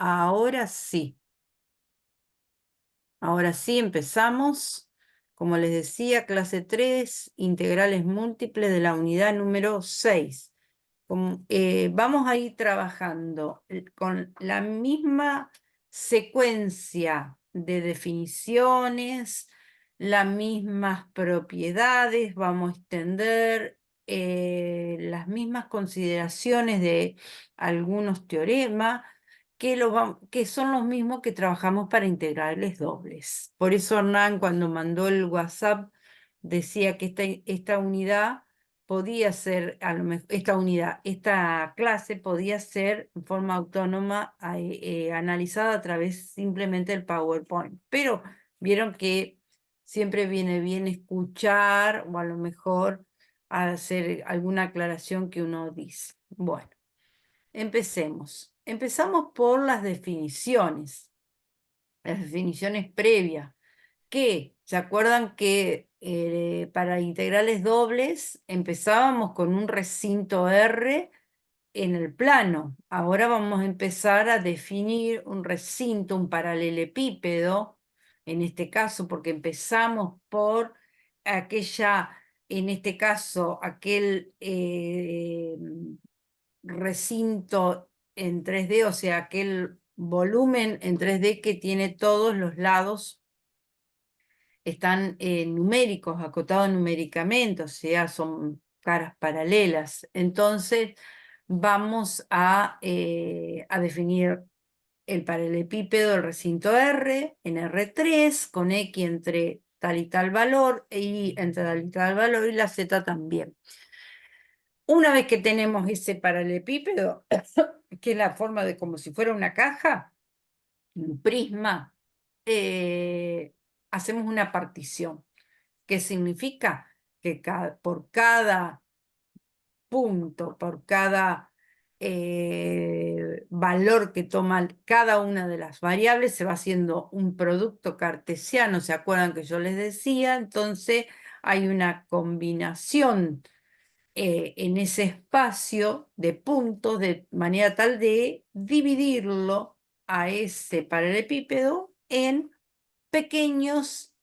Ahora sí. Ahora sí empezamos. Como les decía, clase 3, integrales múltiples de la unidad número 6. Vamos a ir trabajando con la misma secuencia de definiciones, las mismas propiedades, vamos a extender las mismas consideraciones de algunos teoremas que son los mismos que trabajamos para integrales dobles. Por eso Hernán, cuando mandó el WhatsApp, decía que esta unidad podía ser, esta clase podía ser en forma autónoma analizada a través simplemente del PowerPoint. Pero vieron que siempre viene bien escuchar o a lo mejor hacer alguna aclaración que uno dice. Bueno, empecemos. Empezamos por las definiciones previas que, ¿se acuerdan que para integrales dobles empezábamos con un recinto R en el plano? Ahora vamos a empezar a definir un recinto, un paralelepípedo, en este caso, porque empezamos por en este caso, aquel recinto en 3D, o sea, aquel volumen en 3D que tiene todos los lados están numéricos, acotados numéricamente, o sea, son caras paralelas. Entonces, vamos a definir el paralelepípedo del recinto R en R3, con X entre tal y tal valor, y entre tal y tal valor, y la Z también. Una vez que tenemos ese paralelepípedo, que es la forma de como si fuera una caja, un prisma, hacemos una partición. ¿Qué significa? Que por cada punto, por cada valor que toma cada una de las variables, se va haciendo un producto cartesiano, ¿se acuerdan que yo les decía? Entonces hay una combinación en ese espacio de puntos de manera tal de dividirlo a ese paralelepípedo en pequeños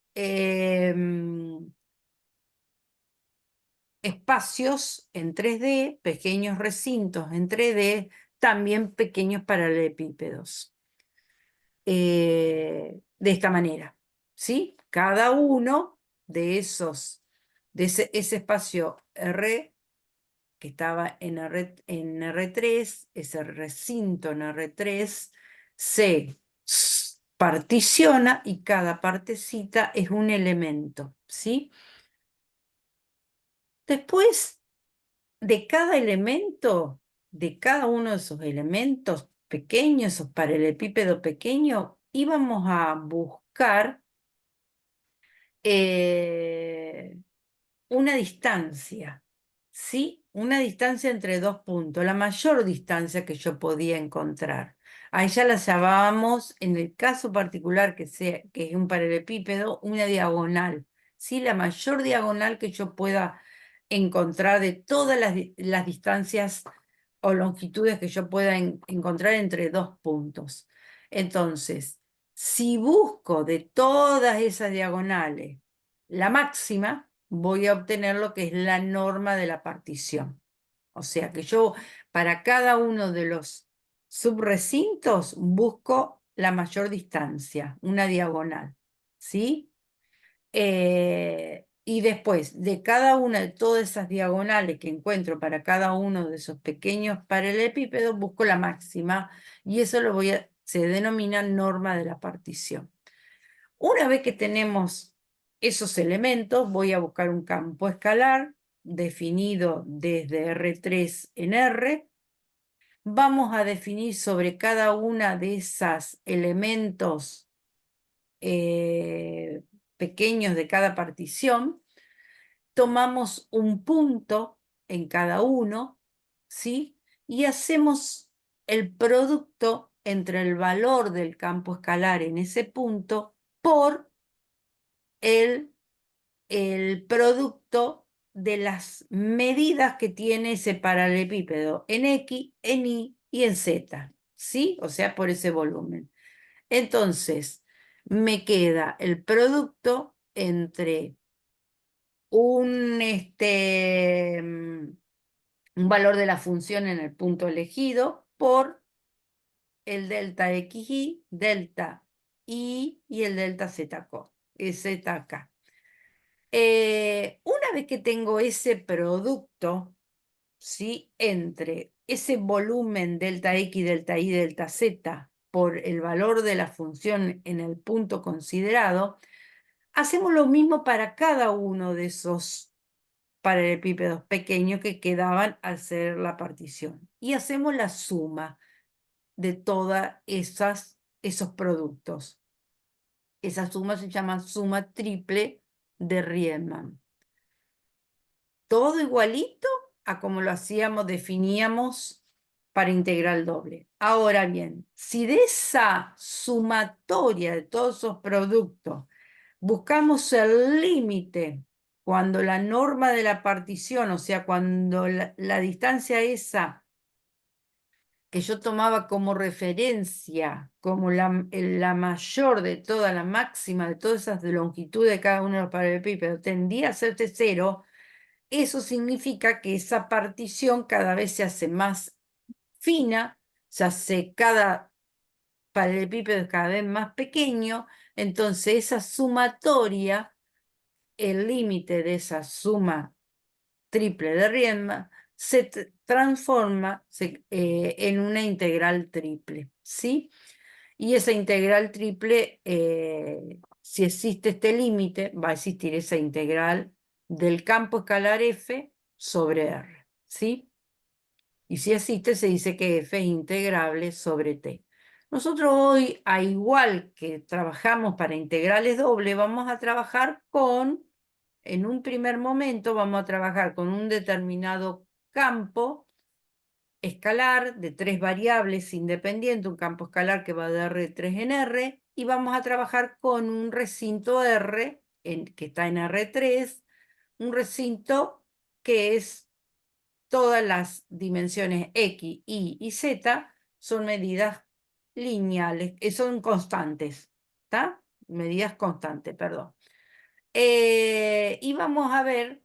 espacios en 3D, pequeños recintos en 3D, también pequeños paralelepípedos. De esta manera, ¿sí? Cada uno de ese espacio R que estaba en R3, ese recinto en R3, se particiona y cada partecita es un elemento, ¿sí? Después de cada elemento, de cada uno de esos elementos pequeños, esos paralelepípedos pequeños, íbamos a buscar una distancia, ¿sí? Una distancia entre dos puntos, la mayor distancia que yo podía encontrar. A ella la llamábamos, en el caso particular que es un paralelepípedo, una diagonal, ¿sí? La mayor diagonal que yo pueda encontrar de todas las distancias o longitudes que yo pueda encontrar entre dos puntos. Entonces, si busco de todas esas diagonales la máxima, voy a obtener lo que es la norma de la partición. O sea que yo para cada uno de los subrecintos busco la mayor distancia, una diagonal, ¿sí? Y después de cada una de todas esas diagonales que encuentro para cada uno de esos pequeños paralelepípedos, busco la máxima y eso se denomina norma de la partición. Una vez que tenemos esos elementos, voy a buscar un campo escalar definido desde R3 en R. Vamos a definir sobre cada una de esos elementos pequeños de cada partición. Tomamos un punto en cada uno, ¿sí? Y hacemos el producto entre el valor del campo escalar en ese punto por el producto de las medidas que tiene ese paralelepípedo en X, en Y y en Z. ¿sí? O sea, por ese volumen. Entonces, me queda el producto entre un valor de la función en el punto elegido por el delta xy, delta y el delta zk. Una vez que tengo ese producto, ¿sí? Entre ese volumen delta x, delta y, delta z por el valor de la función en el punto considerado, hacemos lo mismo para cada uno de esos paralelepípedos pequeños que quedaban al hacer la partición. Y hacemos la suma de todos esos productos. Esa suma se llama suma triple de Riemann. Todo igualito a como lo hacíamos, definíamos para integral doble. Ahora bien, si de esa sumatoria de todos esos productos buscamos el límite cuando la norma de la partición, o sea, cuando la distancia esa que yo tomaba como referencia, como la mayor de toda la máxima de todas esas longitudes de cada uno de los paralelepípedos, tendía a ser cero, eso significa que esa partición cada vez se hace más fina, se hace cada paralelepípedo es cada vez más pequeño, entonces esa sumatoria, el límite de esa suma triple de Riemann, se transforma en una integral triple, ¿sí? Y esa integral triple, si existe este límite, va a existir esa integral del campo escalar F sobre R, ¿sí? Y si existe, se dice que F es integrable sobre T. Nosotros hoy, a igual que trabajamos para integrales dobles, vamos a trabajar en un primer momento, vamos a trabajar con un determinado campo escalar de 3 variables independientes, un campo escalar que va de R3 en R, y vamos a trabajar con un recinto R, que está en R3, un recinto que es todas las dimensiones X, Y y Z son medidas lineales, son constantes, ¿está? Medidas constantes, perdón. Y vamos a ver,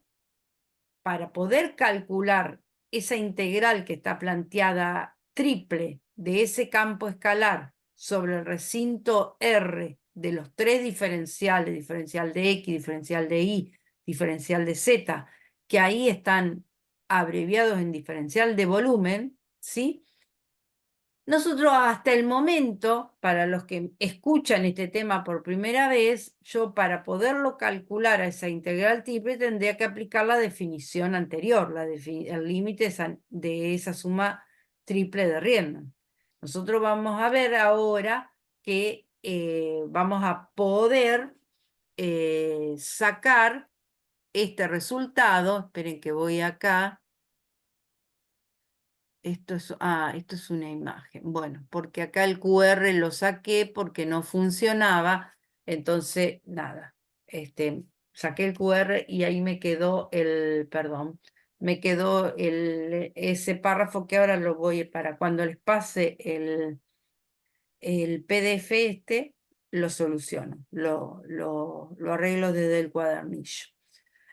para poder calcular esa integral que está planteada triple de ese campo escalar sobre el recinto R de los tres diferenciales, diferencial de X, diferencial de Y, diferencial de Z, que ahí están abreviados en diferencial de volumen, ¿sí? Nosotros hasta el momento, para los que escuchan este tema por primera vez, yo para poderlo calcular a esa integral triple tendría que aplicar la definición anterior, el límite de esa suma triple de Riemann. Nosotros vamos a ver ahora que vamos a poder sacar este resultado. Esperen que voy acá. Esto es una imagen. Bueno, porque acá el QR lo saqué porque no funcionaba. Entonces, nada. Saqué el QR y ahí me quedó perdón, me quedó ese párrafo que ahora lo voy para cuando les pase el PDF lo soluciono, lo arreglo desde el cuadernillo.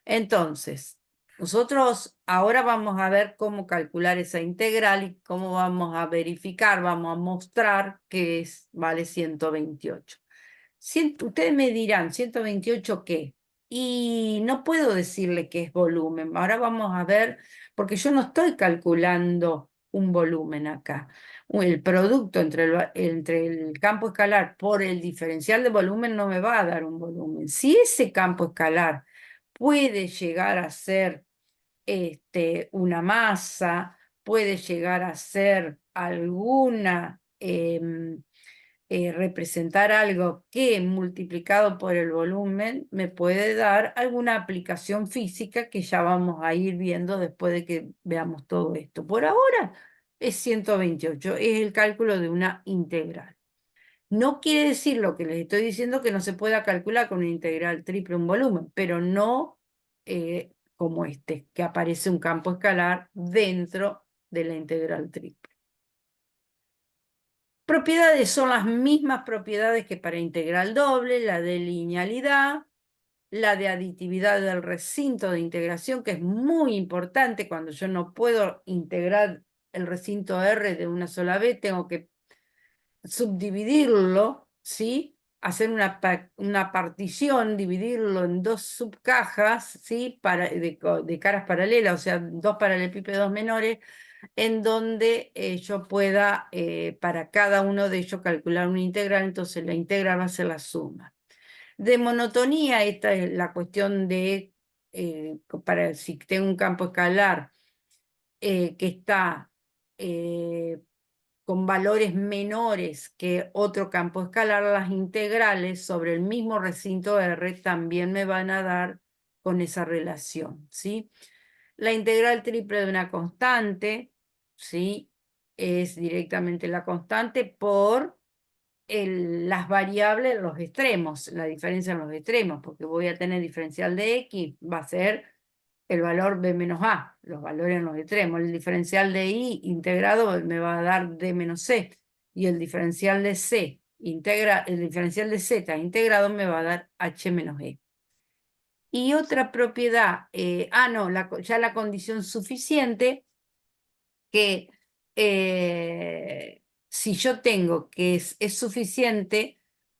Entonces, nosotros ahora vamos a ver cómo calcular esa integral y cómo vamos a verificar, vamos a mostrar que vale 128. Ustedes me dirán, ¿128 qué? Y no puedo decirle que es volumen. Ahora vamos a ver, porque yo no estoy calculando un volumen acá. El producto entre el campo escalar por el diferencial de volumen no me va a dar un volumen. Si ese campo escalar puede llegar a ser una masa, puede llegar a ser representar algo que multiplicado por el volumen me puede dar alguna aplicación física que ya vamos a ir viendo después de que veamos todo esto. Por ahora es 128, es el cálculo de una integral. No quiere decir lo que les estoy diciendo que no se pueda calcular con una integral triple un volumen, pero no como que aparece un campo escalar dentro de la integral triple. propiedades son las mismas propiedades que para integral doble, la de linealidad, la de aditividad del recinto de integración, que es muy importante cuando yo no puedo integrar el recinto R de una sola vez, tengo que subdividirlo, ¿sí? Hacer una partición, dividirlo en dos subcajas, ¿sí? De caras paralelas, o sea, dos paralelepípedos menores, en donde yo pueda, para cada uno de ellos, calcular una integral, entonces la integral va a ser la suma. De monotonía, esta es la cuestión de, para si tengo un campo escalar que está con valores menores que otro campo escalar, las integrales sobre el mismo recinto R también me van a dar con esa relación, ¿sí? La integral triple de una constante, ¿sí? Es directamente la constante por las variables en los extremos, la diferencia en los extremos, porque voy a tener diferencial de X, va a ser el valor B menos A, los valores en los extremos. El diferencial de Y integrado me va a dar D menos C, y el diferencial de C, el diferencial de Z integrado me va a dar H menos E. Y otra propiedad, no, ya la condición suficiente, que si yo tengo que es suficiente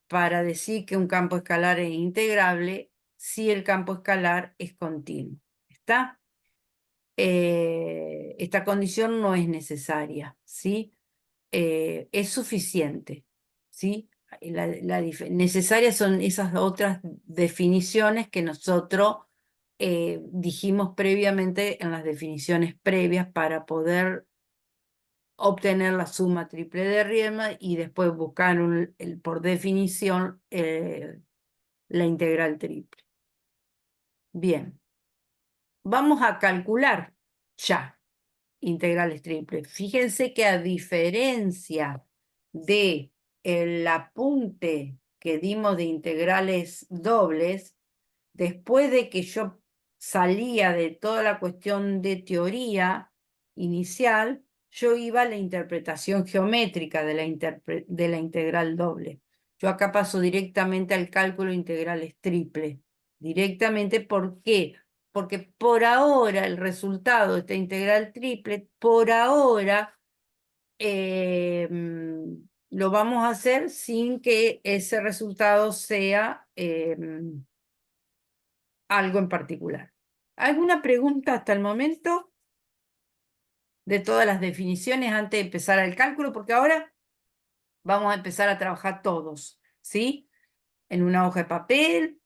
para decir que un campo escalar es integrable, si el campo escalar es continuo. ¿Está? Esta condición no es necesaria, ¿sí? Es suficiente, ¿sí? Necesarias son esas otras definiciones que nosotros dijimos previamente en las definiciones previas para poder obtener la suma triple de Riemann y después buscar por definición la integral triple. Bien, vamos a calcular ya integrales triples. Fíjense que a diferencia de el apunte que dimos de integrales dobles, después de que yo salía de toda la cuestión de teoría inicial, yo iba a la interpretación geométrica de la integral doble. Yo acá paso directamente al cálculo de integrales triples. Directamente, ¿por qué? Porque por ahora el resultado de esta integral triple, por ahora lo vamos a hacer sin que ese resultado sea algo en particular. ¿Alguna pregunta hasta el momento de todas las definiciones antes de empezar el cálculo? Porque ahora vamos a empezar a trabajar todos, ¿sí? En una hoja de papel,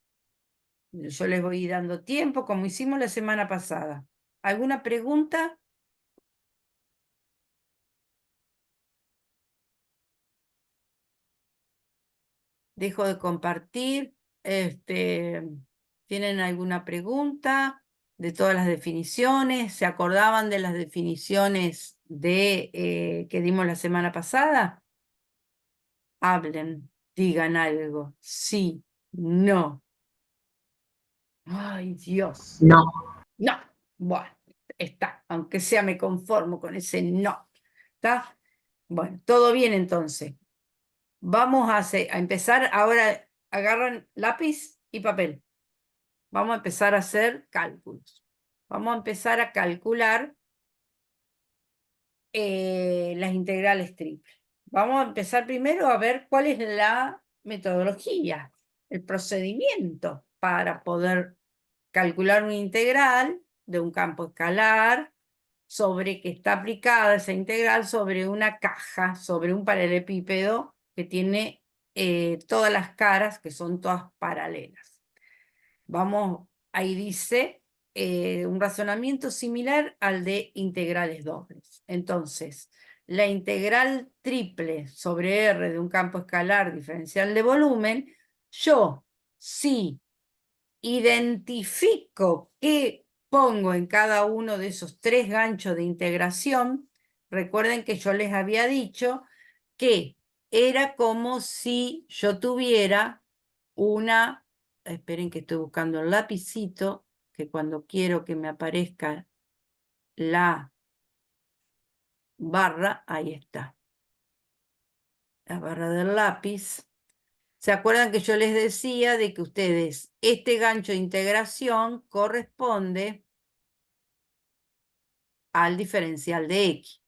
yo les voy dando tiempo, como hicimos la semana pasada. ¿Alguna pregunta? Dejo de compartir. ¿Tienen alguna pregunta de todas las definiciones? ¿Se acordaban de las definiciones que dimos la semana pasada? Hablen, digan algo. Sí, no. Ay, Dios. No. No. Bueno, está. Aunque sea me conformo con ese no. ¿Está? Bueno, todo bien entonces. Vamos a empezar ahora. Agarran lápiz y papel. Vamos a empezar a hacer cálculos. Vamos a empezar a calcular las integrales triples. Vamos a empezar primero a ver cuál es la metodología, el procedimiento para poder calcular una integral de un campo escalar sobre que está aplicada esa integral sobre una caja, sobre un paralelepípedo que tiene todas las caras que son todas paralelas. Vamos, ahí dice un razonamiento similar al de integrales dobles. Entonces, la integral triple sobre R de un campo escalar diferencial de volumen, yo sí identifico qué pongo en cada uno de esos tres ganchos de integración. Recuerden que yo les había dicho que era como si yo tuviera una, esperen que estoy buscando el lapicito, que cuando quiero que me aparezca la barra, ahí está. la barra del lápiz. ¿Se acuerdan que yo les decía de que ustedes, este gancho de integración corresponde al diferencial de X?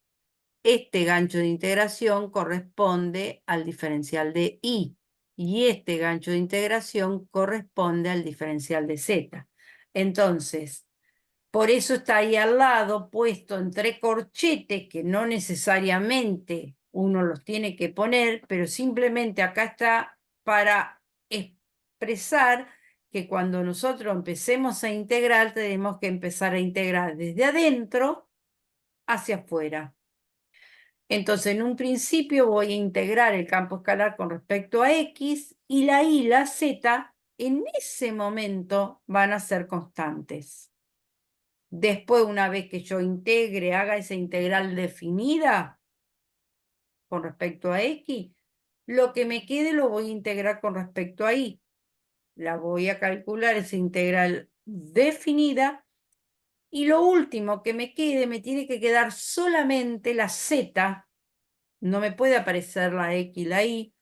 Este gancho de integración corresponde al diferencial de Y. Y este gancho de integración corresponde al diferencial de Z. Entonces, por eso está ahí al lado, puesto entre corchetes, que no necesariamente uno los tiene que poner, pero simplemente acá está para expresar que cuando nosotros empecemos a integrar, tenemos que empezar a integrar desde adentro hacia afuera. Entonces, en un principio voy a integrar el campo escalar con respecto a X y la Y y la Z en ese momento van a ser constantes. Después, una vez que yo integre, haga esa integral definida con respecto a X, lo que me quede lo voy a integrar con respecto a Y. La voy a calcular esa integral definida y lo último que me quede, me tiene que quedar solamente la Z. No me puede aparecer la X y la Y,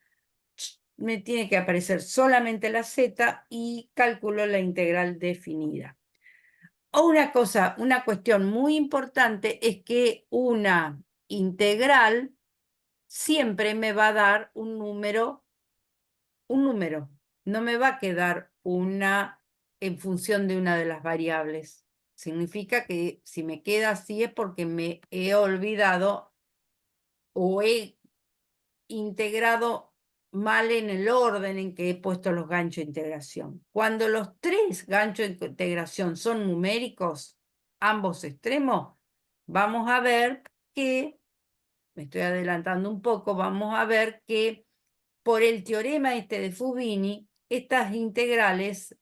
me tiene que aparecer solamente la Z y calculo la integral definida. O una cosa, una cuestión muy importante es que una integral siempre me va a dar un número, no me va a quedar una en función de una de las variables. Significa que si me queda así es porque me he olvidado o he integrado mal en el orden en que he puesto los ganchos de integración. Cuando los tres ganchos de integración son numéricos, ambos extremos, vamos a ver que, me estoy adelantando un poco, vamos a ver que por el teorema este de Fubini, estas integrales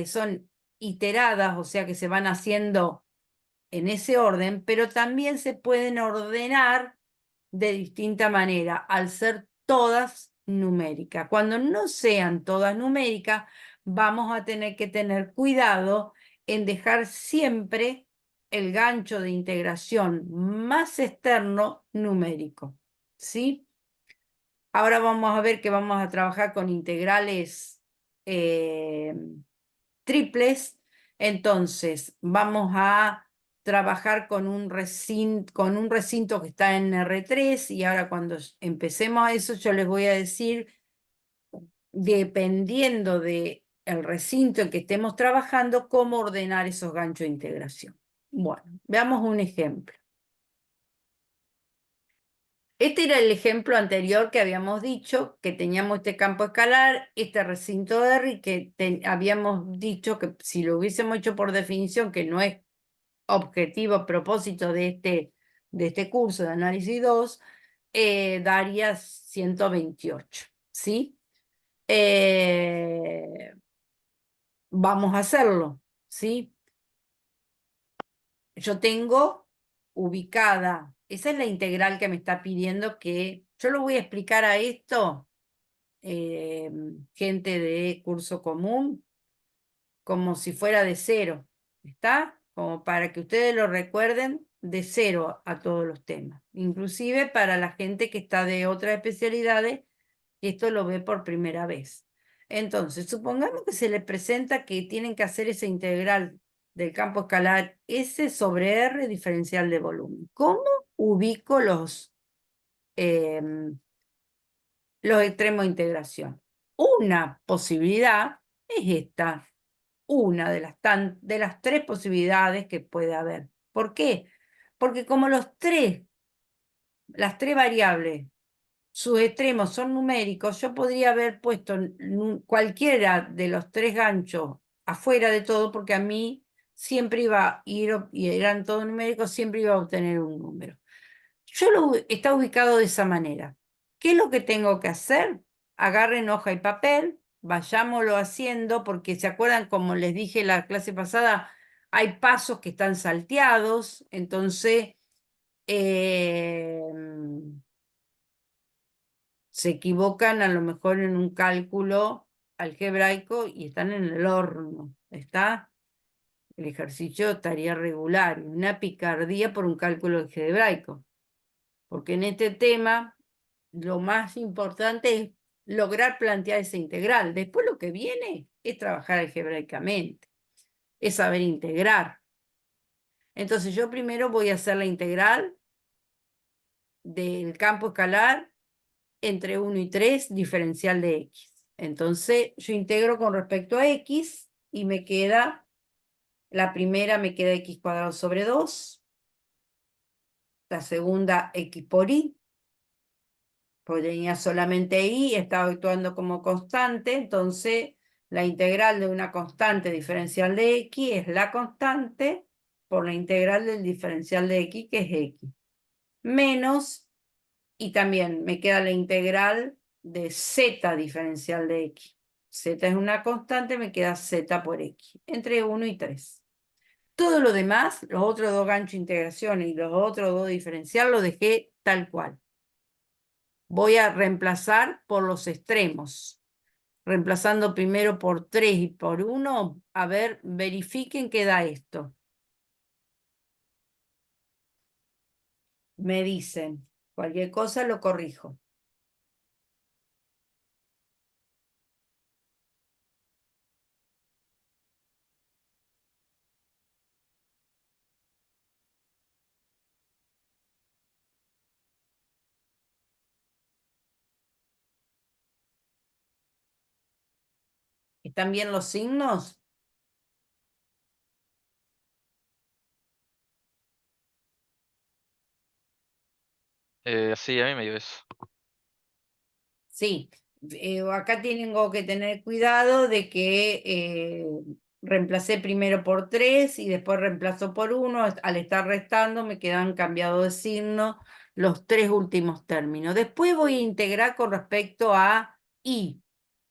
son iteradas, o sea que se van haciendo en ese orden, pero también se pueden ordenar de distinta manera, al ser todas numéricas. Cuando no sean todas numéricas, vamos a tener que tener cuidado en dejar siempre el gancho de integración más externo numérico. ¿Sí? Ahora vamos a ver que vamos a trabajar con integrales triples. Entonces, vamos a trabajar con un recinto que está en R3 y ahora cuando empecemos a eso yo les voy a decir, dependiendo del recinto en que estemos trabajando, cómo ordenar esos ganchos de integración. Bueno, veamos un ejemplo. Este era el ejemplo anterior que habíamos dicho, que teníamos este campo escalar, este recinto de R, y que habíamos dicho que si lo hubiésemos hecho por definición, que no es objetivo, propósito de este curso de análisis 2, daría 128, ¿sí? Vamos a hacerlo, ¿sí? Yo tengo ubicada, esa es la integral que me está pidiendo que, yo lo voy a explicar a esto, gente de curso común, como si fuera de cero, ¿está? Como para que ustedes lo recuerden de cero a todos los temas, inclusive para la gente que está de otras especialidades, y esto lo ve por primera vez. Entonces, supongamos que se les presenta que tienen que hacer esa integral del campo escalar S sobre R diferencial de volumen. ¿Cómo ubico los extremos de integración? Una posibilidad es esta, una de las tres posibilidades que puede haber. ¿Por qué? Porque como las tres variables, sus extremos son numéricos, yo podría haber puesto cualquiera de los tres ganchos afuera de todo, porque a mí siempre iba a ir, y eran todos numéricos, siempre iba a obtener un número. Está ubicado de esa manera. ¿Qué es lo que tengo que hacer? Agarren hoja y papel, vayámoslo haciendo, porque se acuerdan, como les dije la clase pasada, hay pasos que están salteados, entonces se equivocan a lo mejor en un cálculo algebraico y están en el horno, ¿está? El ejercicio estaría regular, una picardía por un cálculo algebraico, porque en este tema lo más importante es lograr plantear esa integral. Después lo que viene es trabajar algebraicamente, es saber integrar. Entonces yo primero voy a hacer la integral del campo escalar entre 1 y 3, diferencial de x. Entonces yo integro con respecto a x y me queda, la primera me queda x cuadrado sobre 2, la segunda x por y, porque tenía solamente y, estaba actuando como constante, entonces la integral de una constante diferencial de x es la constante por la integral del diferencial de x, que es x, menos, y también me queda la integral de z diferencial de x. Z es una constante, me queda z por x, entre 1 y 3. Todo lo demás, los otros dos ganchos de integración y los otros dos diferencial, lo dejé tal cual. Voy a reemplazar por los extremos. Reemplazando primero por 3 y por 1, a ver, verifiquen qué da esto. Me dicen, cualquier cosa lo corrijo. ¿Están bien los signos? Sí, a mí me dio eso. Sí, acá tengo que tener cuidado de que reemplacé primero por 3 y después reemplazo por 1. Al estar restando me quedan cambiados de signo los 3 últimos términos. Después voy a integrar con respecto a y,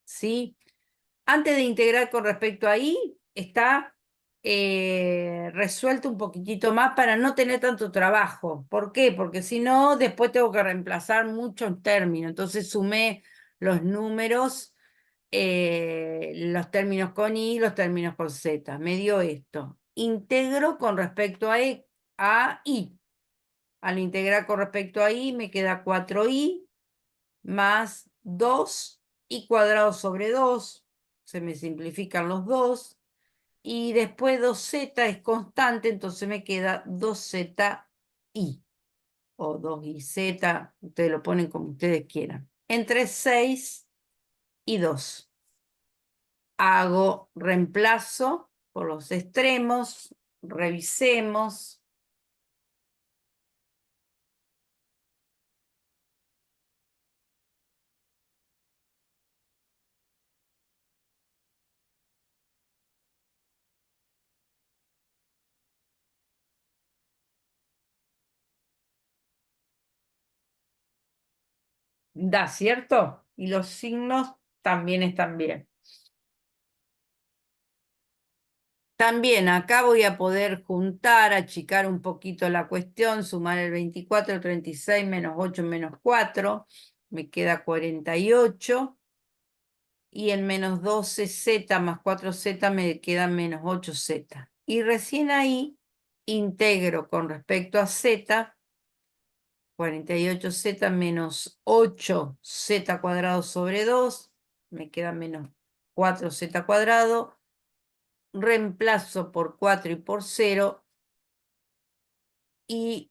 ¿sí? Antes de integrar con respecto a y, está resuelto un poquitito más para no tener tanto trabajo. ¿Por qué? Porque si no, después tengo que reemplazar muchos términos. Entonces sumé los números, los términos con y, los términos con z. Me dio esto. Integro con respecto a y. Al integrar con respecto a y me queda 4y más 2y cuadrado sobre 2. Se me simplifican los dos. Y después 2z es constante, entonces me queda 2zi o 2iz, ustedes lo ponen como ustedes quieran. Entre 6 y 2. Hago reemplazo por los extremos, revisemos. Da, ¿cierto? Y los signos también están bien. También acá voy a poder juntar, achicar un poquito la cuestión, sumar el 24, el 36, menos 8, menos 4, me queda 48. Y en menos 12z más 4z me quedan menos 8z. Y recién ahí integro con respecto a z, 48z menos 8z cuadrado sobre 2, me queda menos 4z cuadrado, reemplazo por 4 y por 0 y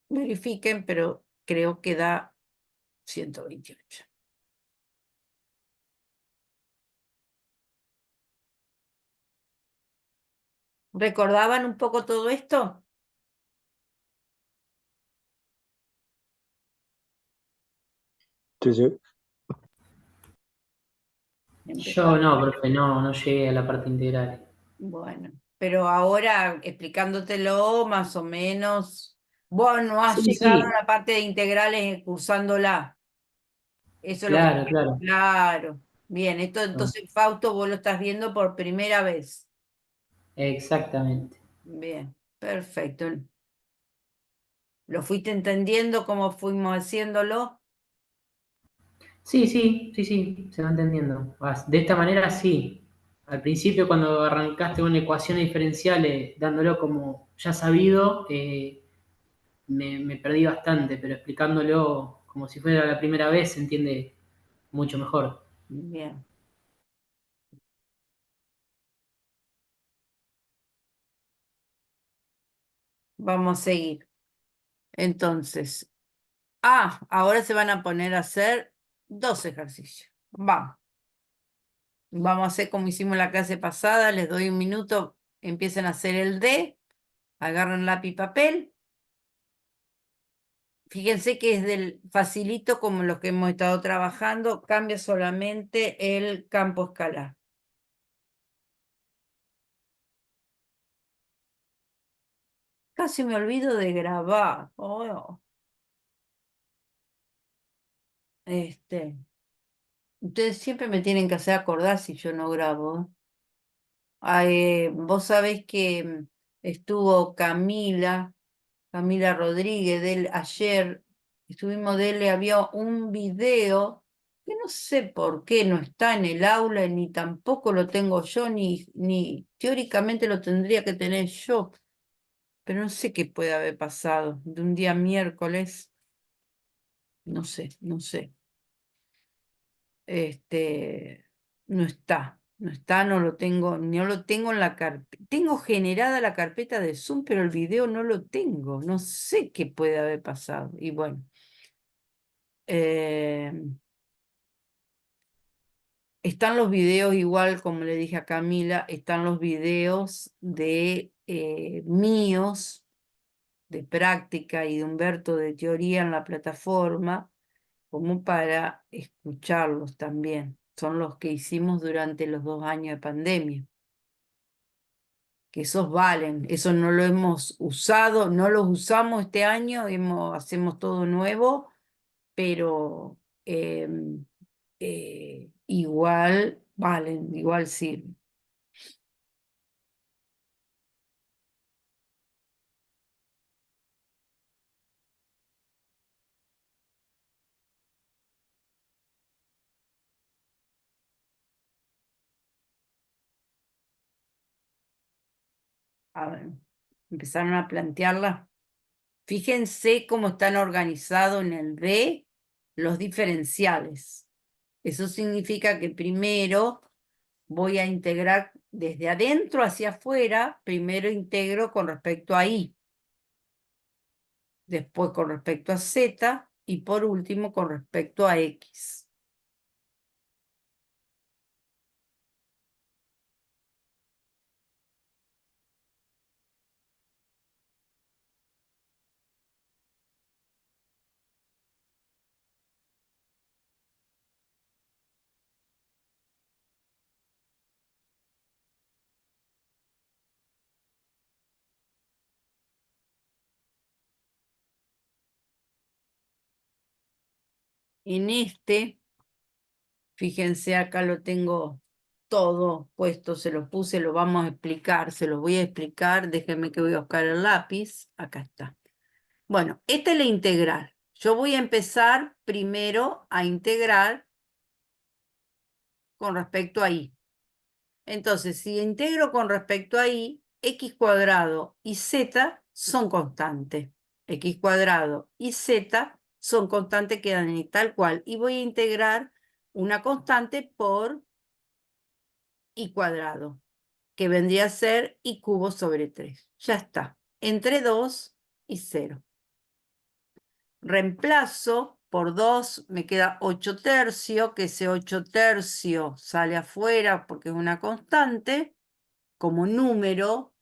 verifiquen, pero creo que da 128. ¿Recordaban un poco todo esto? Sí, sí. Yo Empezamos. no, profe, no llegué a la parte integral. Bueno, pero ahora explicándotelo más o menos, vos no has Sí, llegado sí, a la parte de integrales cursándola. Eso es lo que... claro, claro. Claro. Bien, esto No, entonces, Fausto, vos lo estás viendo por primera vez. exactamente. Bien, perfecto. ¿Lo fuiste entendiendo cómo fuimos haciéndolo? Sí, sí, sí, sí, se va entendiendo. De esta manera sí. Al principio, cuando arrancaste con ecuaciones diferenciales, dándolo como ya sabido, me perdí bastante, pero explicándolo como si fuera la primera vez, se entiende mucho mejor. Bien. Vamos a seguir. Entonces, ahora se van a poner a hacer 2 ejercicios. Vamos. Vamos a hacer como hicimos la clase pasada, les doy un minuto, empiecen a hacer el D, agarran lápiz y papel. Fíjense que es del facilito como los que hemos estado trabajando, cambia solamente el campo escalar. Casi me olvido de grabar. Oh, ustedes siempre me tienen que hacer acordar si yo no grabo. Vos sabés que estuvo Camila Rodríguez, ayer estuvimos había un video que no sé por qué no está en el aula, ni tampoco lo tengo yo, ni teóricamente lo tendría que tener yo, pero no sé qué puede haber pasado de un día miércoles, no sé, no sé. No está, no está, no lo tengo en la carpeta. Tengo generada la carpeta de Zoom, pero el video no lo tengo. No sé qué puede haber pasado. Y bueno, eh, están los videos, igual como le dije a Camila, están los videos de míos, de práctica, y de Humberto de teoría en la plataforma, como para escucharlos también. Son los que hicimos durante los 2 años de pandemia. Que esos valen, eso no lo hemos usado, no los usamos este año, hacemos todo nuevo, pero igual valen, igual sirven. A ver, empezaron a plantearla. Fíjense cómo están organizados en el D los diferenciales. Eso significa que primero voy a integrar desde adentro hacia afuera, primero integro con respecto a I, después con respecto a Z y por último con respecto a X. En fíjense, acá lo tengo todo puesto, se lo puse, lo vamos a explicar, se los voy a explicar, déjenme que voy a buscar el lápiz, acá está. Bueno, esta es la integral. Yo voy a empezar primero a integrar con respecto a y. Entonces, si integro con respecto a y, x cuadrado y z son constantes. X cuadrado y z son constantes, quedan en tal cual. Y voy a integrar una constante por y cuadrado, que vendría a ser y cubo sobre 3. Ya está. Entre 2 y 0. Reemplazo por 2, me queda 8 tercios, que ese 8 tercios sale afuera porque es una constante. Como número,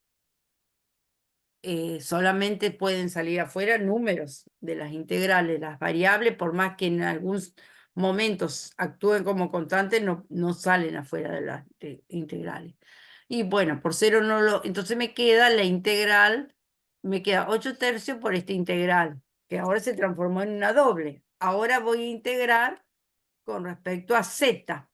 solamente pueden salir afuera números de las integrales. Las variables, por más que en algunos momentos actúen como constantes, no salen afuera de las integrales. Y bueno, por 0 no lo... Entonces me queda la integral, me queda 8 tercios por esta integral, que ahora se transformó en una doble. Ahora voy a integrar con respecto a z.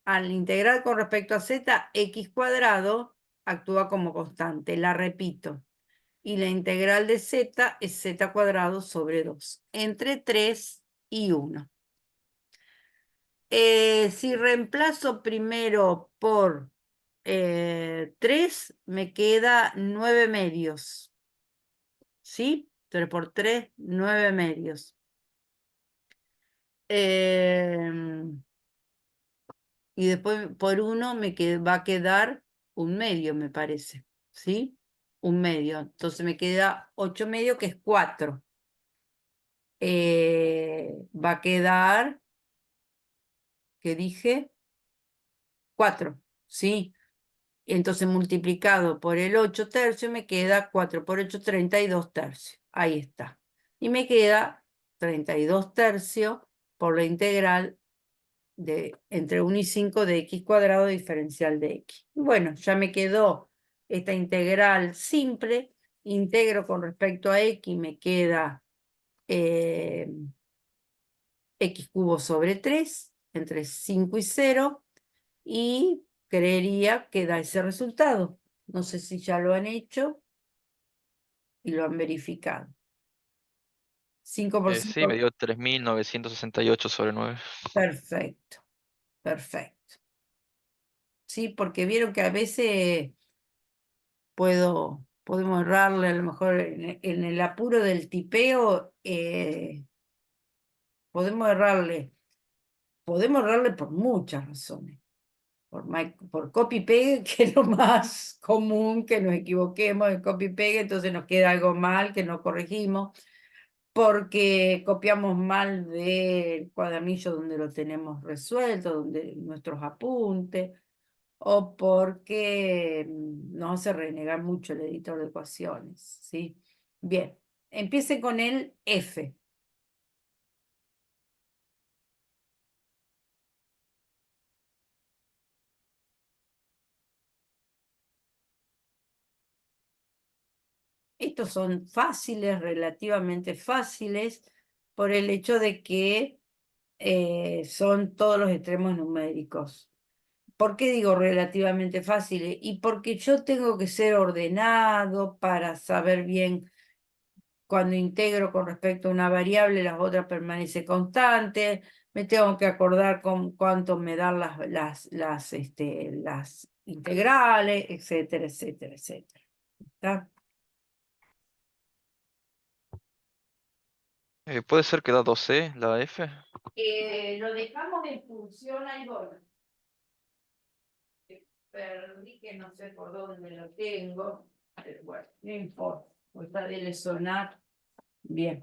Al integrar con respecto a z, x cuadrado actúa como constante. La repito. Y la integral de z es z cuadrado sobre 2, entre 3 y 1. Si reemplazo primero por 3, me queda 9 medios. ¿Sí? 3 por 3, 9 medios. Y después por 1 va a quedar 1/2, me parece. ¿Sí? 1/2. Entonces me queda 8/2, que es 4. Va a quedar, ¿qué dije? 4. ¿Sí? Entonces multiplicado por el 8/3 me queda 4 por 8, 32/3. Ahí está. Y me queda 32/3 por la integral de entre 1 y 5 de x² diferencial de x. Bueno, ya me quedó esta integral simple. Integro con respecto a x, me queda x³ sobre 3 entre 5 y 0. Y creería que da ese resultado. No sé si ya lo han hecho y lo han verificado. 5 por Sí, me 5, dio 3968 sobre 9. perfecto, perfecto. Sí, porque vieron que a veces podemos errarle, a lo mejor en el apuro del tipeo, podemos errarle por muchas razones. Por copy-pegue, que es lo más común, que nos equivoquemos en copy-pegue, entonces nos queda algo mal que no corregimos, porque copiamos mal del cuadernillo donde lo tenemos resuelto, donde nuestros apuntes, o porque nos hace renegar mucho el editor de ecuaciones, ¿sí? Bien, empiece con el F. Estos son fáciles, relativamente fáciles, por el hecho de que son todos los extremos numéricos. ¿Por qué digo relativamente fáciles? Y porque yo tengo que ser ordenado para saber bien cuando integro con respecto a una variable, las otras permanece constante. Me tengo que acordar con cuánto me dan las integrales, etcétera, etcétera, etcétera. ¿Está? ¿Puede ser que da 2C la F? Lo dejamos en función al dólar. Perdí, que no sé por dónde lo tengo. Pero bueno, no importa. Pues debe sonar. Bien.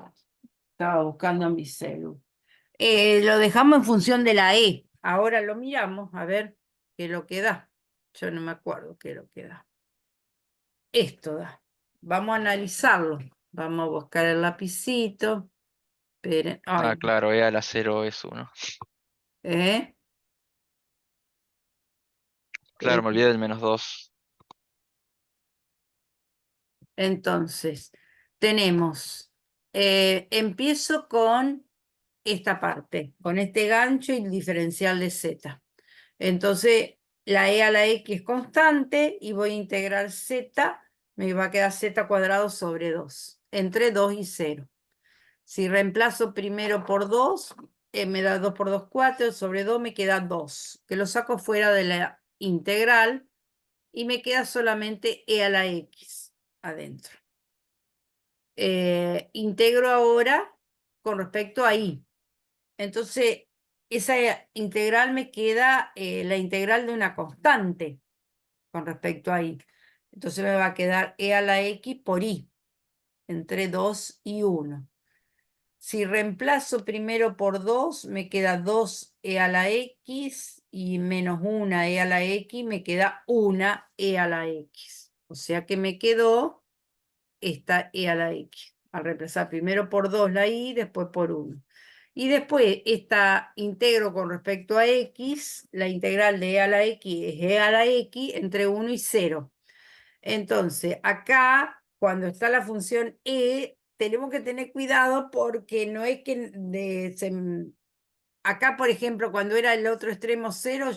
Estaba buscando mi celu. Lo dejamos en función de la E. Ahora lo miramos a ver qué es lo que da. Yo no me acuerdo qué es lo que da. Esto da. Vamos a analizarlo. Vamos a buscar el lapicito. Esperen. Ah, Ay, claro, E a la 0 es 1. ¿eh? Claro, me olvidé del -2. Entonces, tenemos, empiezo con esta parte, con este gancho y el diferencial de z. Entonces, la e a la x es constante y voy a integrar z, me va a quedar z² sobre 2, entre 2 y 0. Si reemplazo primero por 2, me da 2 por 2, 4, sobre 2 me queda 2, que lo saco fuera de la integral y me queda solamente e a la x adentro. Integro ahora con respecto a y. Entonces, esa integral me queda la integral de una constante con respecto a y. Entonces me va a quedar e a la x por y, entre 2 y 1. Si reemplazo primero por 2, me queda 2e a la x y menos 1e a la x, me queda 1e a la x. O sea que me quedó esta e a la x. Al reemplazar primero por 2 la y, después por 1. Y después esta integro con respecto a x, la integral de e a la x es e a la x entre 1 y 0. Entonces, acá, cuando está la función e, tenemos que tener cuidado porque no es que acá, por ejemplo, cuando era el otro extremo 0,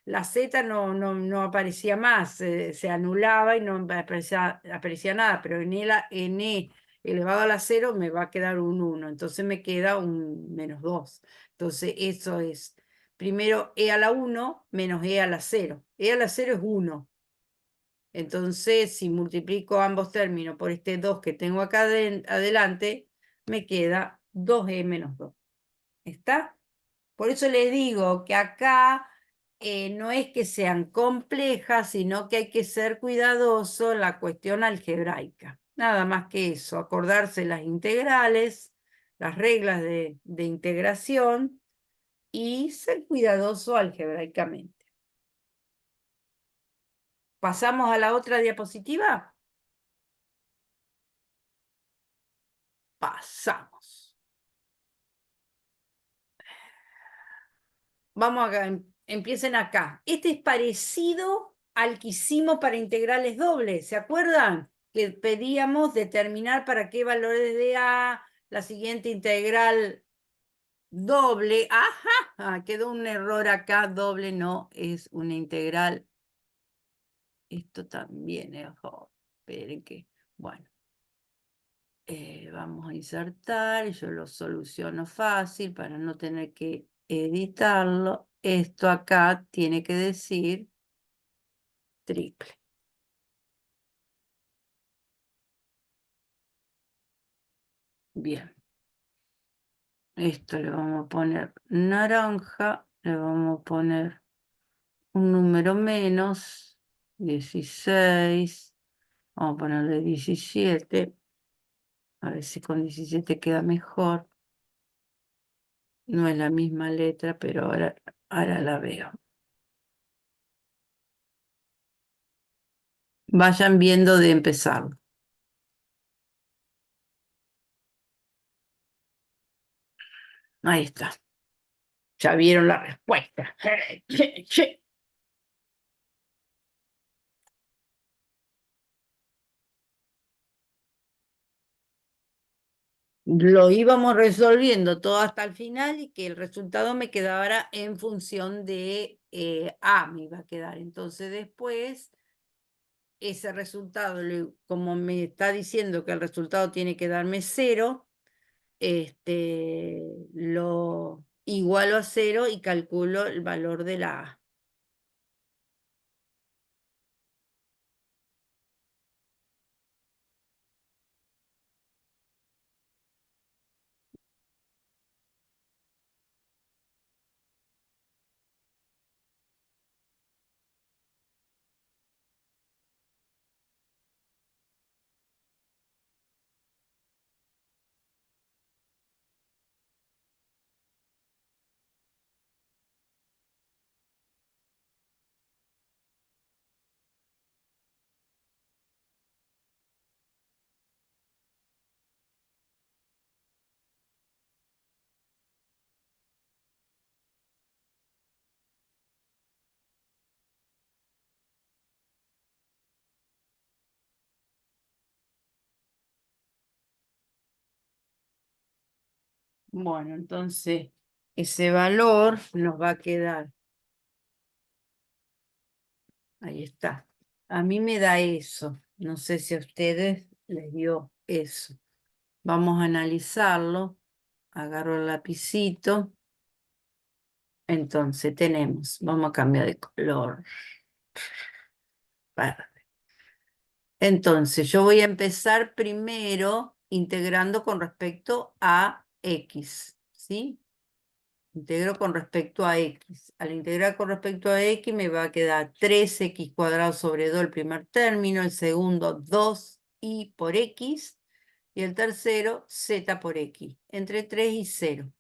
la z no aparecía más, se anulaba y no aparecía nada, pero en e elevado a la 0 me va a quedar un 1, entonces me queda un -2. Entonces eso es, primero e a la 1 menos e a la 0. E a la 0 es 1. Entonces, si multiplico ambos términos por este 2 que tengo acá adelante, me queda 2e menos 2. ¿Está? Por eso les digo que acá no es que sean complejas, sino que hay que ser cuidadoso en la cuestión algebraica. Nada más que eso, acordarse las integrales, las reglas de integración y ser cuidadoso algebraicamente. ¿Pasamos a la otra diapositiva? Pasamos. Vamos acá, empiecen acá. Este es parecido al que hicimos para integrales dobles, ¿se acuerdan? Que pedíamos determinar para qué valores de A, la siguiente integral doble. Ajá, quedó un error acá, doble no es una integral. Esto también es, esperen que, bueno. Vamos a insertar, yo lo soluciono fácil para no tener que editarlo. Esto acá tiene que decir triple. Bien. Esto le vamos a poner naranja, le vamos a poner un número menos, 16, vamos a ponerle 17, a ver si con 17 queda mejor. No es la misma letra, pero ahora la veo. Vayan viendo de empezar. Ahí está. Ya vieron la respuesta. Lo íbamos resolviendo todo hasta el final y que el resultado me quedara en función de A, me iba a quedar. Entonces después, ese resultado, como me está diciendo que el resultado tiene que darme 0, lo igualo a 0 y calculo el valor de la A. Bueno, entonces ese valor nos va a quedar. Ahí está. A mí me da eso. No sé si a ustedes les dio eso. Vamos a analizarlo. Agarro el lapicito. Entonces tenemos, vamos a cambiar de color. Verde. Entonces yo voy a empezar primero integrando con respecto a X, ¿sí? Integro con respecto a X. Al integrar con respecto a X me va a quedar 3x cuadrado sobre 2 el primer término, el segundo 2y por X y el tercero z por X, entre 3 y 0.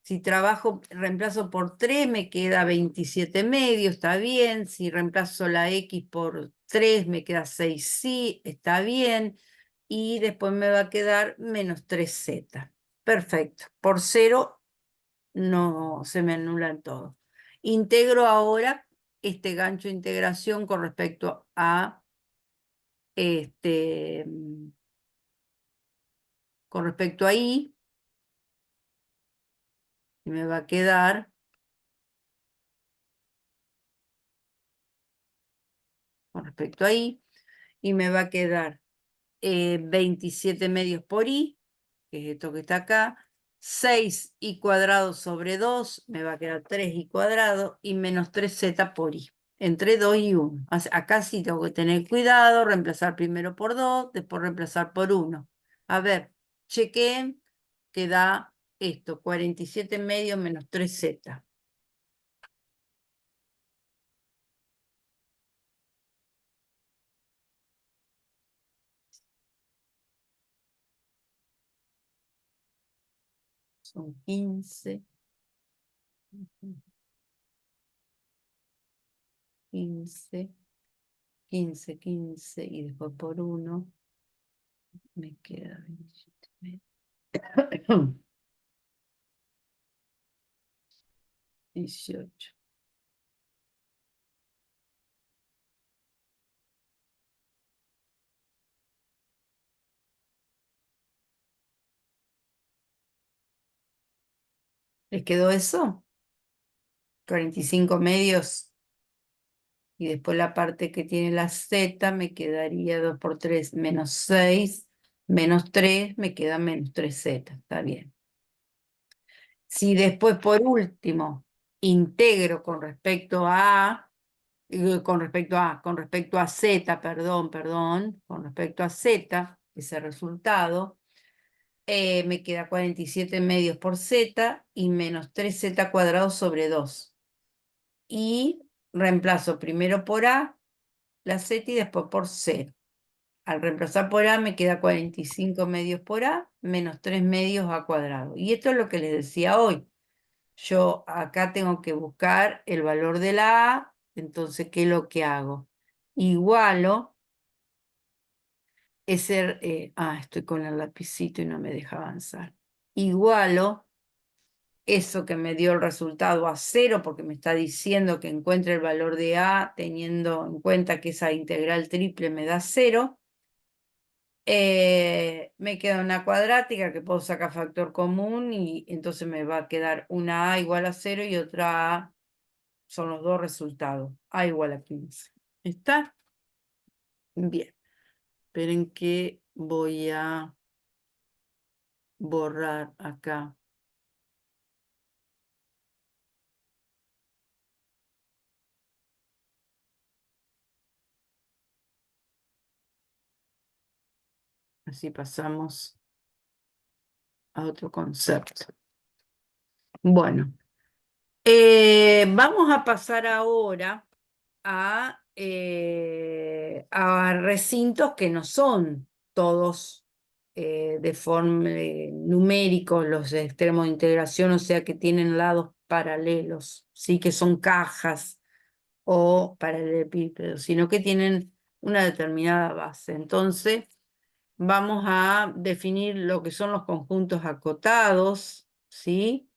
Si reemplazo por 3 me queda 27 medio, está bien. Si reemplazo la X por 3 me queda 6y, está bien. Y después me va a quedar menos 3z. Perfecto. Por 0 no se me anulan todo. Integro ahora este gancho de integración con respecto a con respecto a y me va a quedar con respecto a y me va a quedar 27 medios por y, que es esto que está acá. 6y cuadrado sobre 2 me va a quedar 3y cuadrado y menos 3z por y, entre 2 y 1. Acá sí tengo que tener cuidado, reemplazar primero por 2, después reemplazar por 1. A ver, chequen que da esto, 47 medios menos 3z. Son 15. 15, 15, 15 y después por 1 me queda 27 medios. 18. ¿Les quedó eso? 45 medios. Y después la parte que tiene la z me quedaría 2 por 3 menos 6. Menos 3 me queda menos 3z. Está bien. Si después por último integro con respecto a con respecto a z, perdón, con respecto a z, ese resultado, me queda 47 medios por z y menos 3z cuadrado sobre 2. Y reemplazo primero por a la z y después por 0. Al reemplazar por a me queda 45 medios por a menos 3 medios a cuadrado. Y esto es lo que les decía hoy. Yo acá tengo que buscar el valor de la a, entonces, ¿qué es lo que hago? Igualo estoy con el lapicito y no me deja avanzar. Igualo eso que me dio el resultado a 0, porque me está diciendo que encuentre el valor de a teniendo en cuenta que esa integral triple me da 0. Me queda una cuadrática que puedo sacar factor común y entonces me va a quedar una a igual a 0 y otra a. Son los dos resultados. A igual a 15. ¿Está? Bien. Esperen que voy a borrar acá. Así pasamos a otro concepto. Bueno. Vamos a pasar ahora a recintos que no son todos de forma numéricos los extremos de integración, o sea que tienen lados paralelos, sí que son cajas o paralelepípedos, sino que tienen una determinada base. Entonces, vamos a definir lo que son los conjuntos acotados, ¿sí?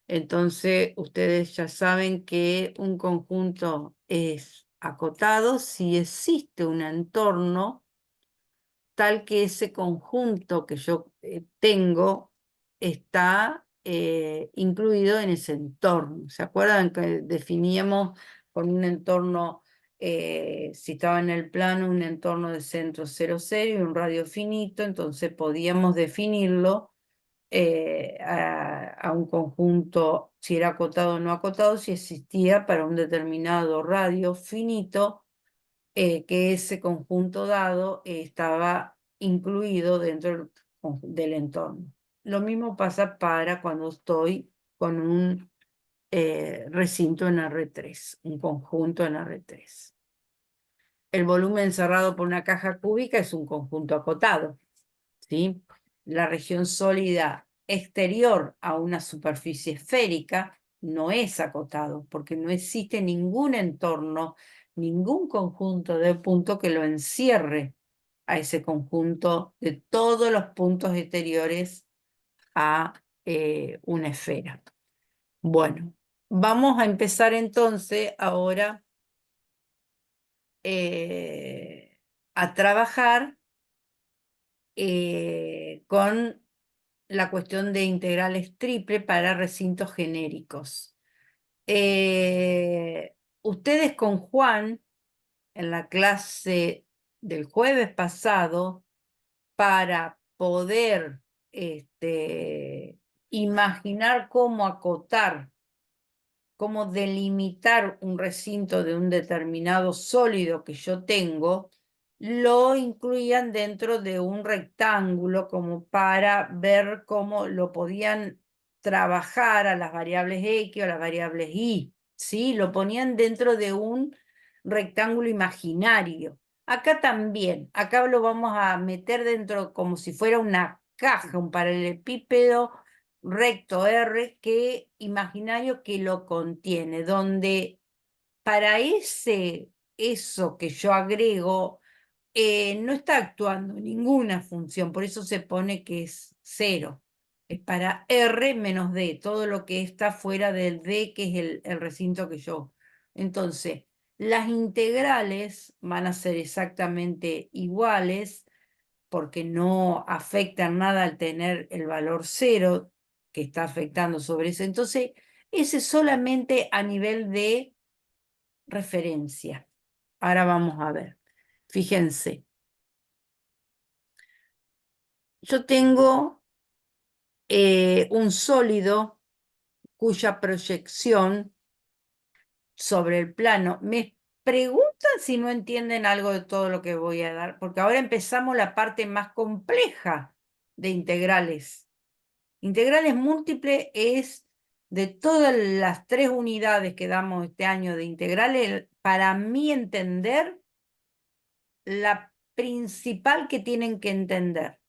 Entonces, ustedes ya saben que un conjunto es acotado si existe un entorno tal que ese conjunto que yo tengo está incluido en ese entorno. ¿Se acuerdan que definíamos con un entorno, si estaba en el plano, un entorno de centro 0, 0 y un radio finito? Entonces podíamos definirlo a un conjunto, si era acotado o no acotado, si existía para un determinado radio finito, que ese conjunto dado estaba incluido dentro del entorno. Lo mismo pasa para cuando estoy con un recinto en R3, un conjunto en R3. El volumen cerrado por una caja cúbica es un conjunto acotado, ¿sí? La región sólida exterior a una superficie esférica no es acotado, porque no existe ningún entorno, ningún conjunto de puntos que lo encierre a ese conjunto de todos los puntos exteriores a una esfera. Bueno, vamos a empezar entonces ahora a trabajar con la cuestión de integrales triple para recintos genéricos. Ustedes con Juan, en la clase del jueves pasado, para poder imaginar cómo acotar, cómo delimitar un recinto de un determinado sólido que yo tengo, lo incluían dentro de un rectángulo como para ver cómo lo podían trabajar a las variables X o a las variables Y, ¿sí? Lo ponían dentro de un rectángulo imaginario. Acá también, acá lo vamos a meter dentro como si fuera una caja, un paralelepípedo recto R que imaginario que lo contiene, donde para eso que yo agrego no está actuando ninguna función, por eso se pone que es 0. Es para R menos D, todo lo que está fuera del D, que es el recinto que yo. Entonces, las integrales van a ser exactamente iguales, porque no afectan nada al tener el valor 0, que está afectando sobre eso. Entonces, ese es solamente a nivel de referencia. Ahora vamos a ver. Fíjense. Yo tengo un sólido cuya proyección sobre el plano. Me preguntan si no entienden algo de todo lo que voy a dar, porque ahora empezamos la parte más compleja de integrales. Integrales múltiples es de todas las 3 unidades que damos este año de integrales, para mí entender, la principal que tienen que entender.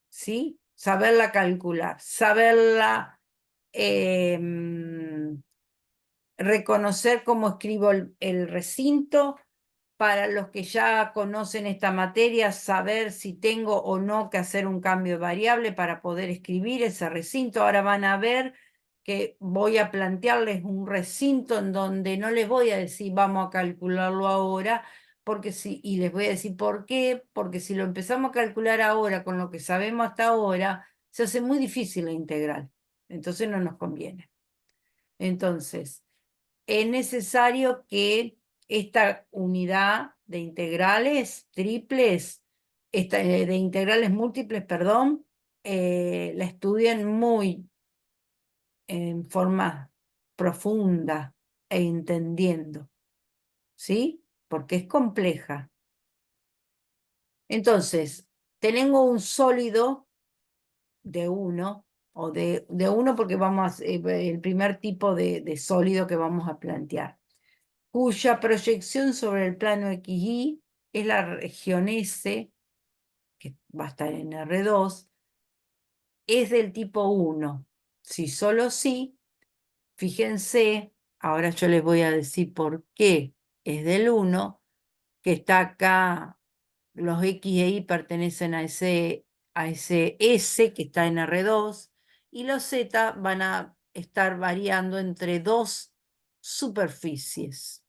¿Sí? Saberla calcular, saberla reconocer cómo escribo el recinto. Para los que ya conocen esta materia, saber si tengo o no que hacer un cambio de variable para poder escribir ese recinto. Ahora van a ver que voy a plantearles un recinto en donde no les voy a decir vamos a calcularlo ahora, porque y les voy a decir por qué, porque si lo empezamos a calcular ahora con lo que sabemos hasta ahora, se hace muy difícil la integral. Entonces no nos conviene. Entonces, es necesario que esta unidad de integrales triples, de integrales múltiples, perdón, la estudien muy en forma profunda e entendiendo, ¿sí? Porque es compleja. Entonces, tengo un sólido de 1, o de 1 porque vamos el primer tipo de sólido que vamos a plantear, cuya proyección sobre el plano XY es la región S, que va a estar en R2, es del tipo 1. Si solo sí, fíjense, ahora yo les voy a decir por qué es del 1, que está acá, los X e Y pertenecen a ese S que está en R2, y los Z van a estar variando entre dos superficies.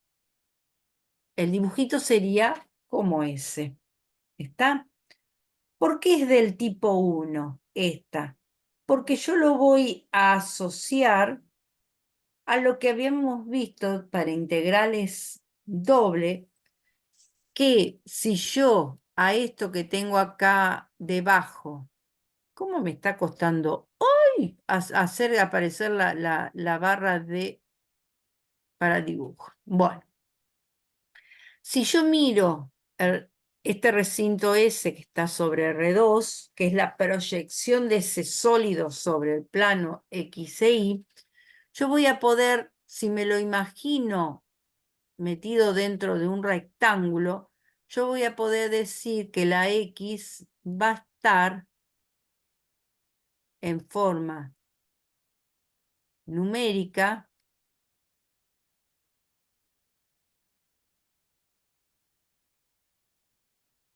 El dibujito sería como ese. ¿Está? ¿Por qué es del tipo 1 esta? Porque yo lo voy a asociar a lo que habíamos visto para integrales doble, que si yo a esto que tengo acá debajo, ¿cómo me está costando hoy hacer aparecer la barra para dibujo? Bueno. Si yo miro este recinto S que está sobre R2, que es la proyección de ese sólido sobre el plano X e Y, yo voy a poder, si me lo imagino metido dentro de un rectángulo, yo voy a poder decir que la X va a estar en forma numérica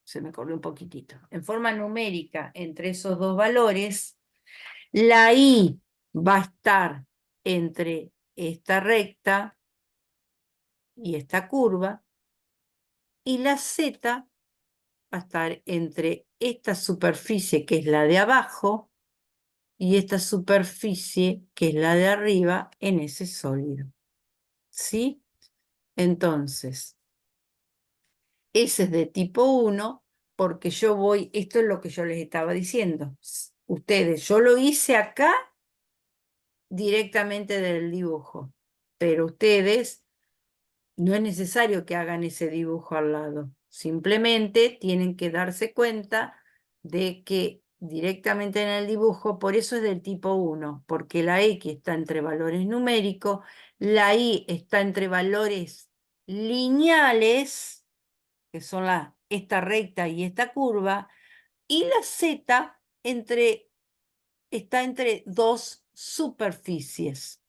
se me corrió un poquitito, en forma numérica entre esos dos valores. La Y va a estar entre esta recta y esta curva, y la Z va a estar entre esta superficie que es la de abajo y esta superficie que es la de arriba en ese sólido. ¿Sí? Entonces, ese es de tipo 1 porque yo voy, esto es lo que yo les estaba diciendo. Ustedes, yo lo hice acá directamente del dibujo, pero ustedes no es necesario que hagan ese dibujo al lado, simplemente tienen que darse cuenta de que directamente en el dibujo, por eso es del tipo 1, porque la X está entre valores numéricos, la Y está entre valores lineales, que son esta recta y esta curva, y la Z está entre dos superficies.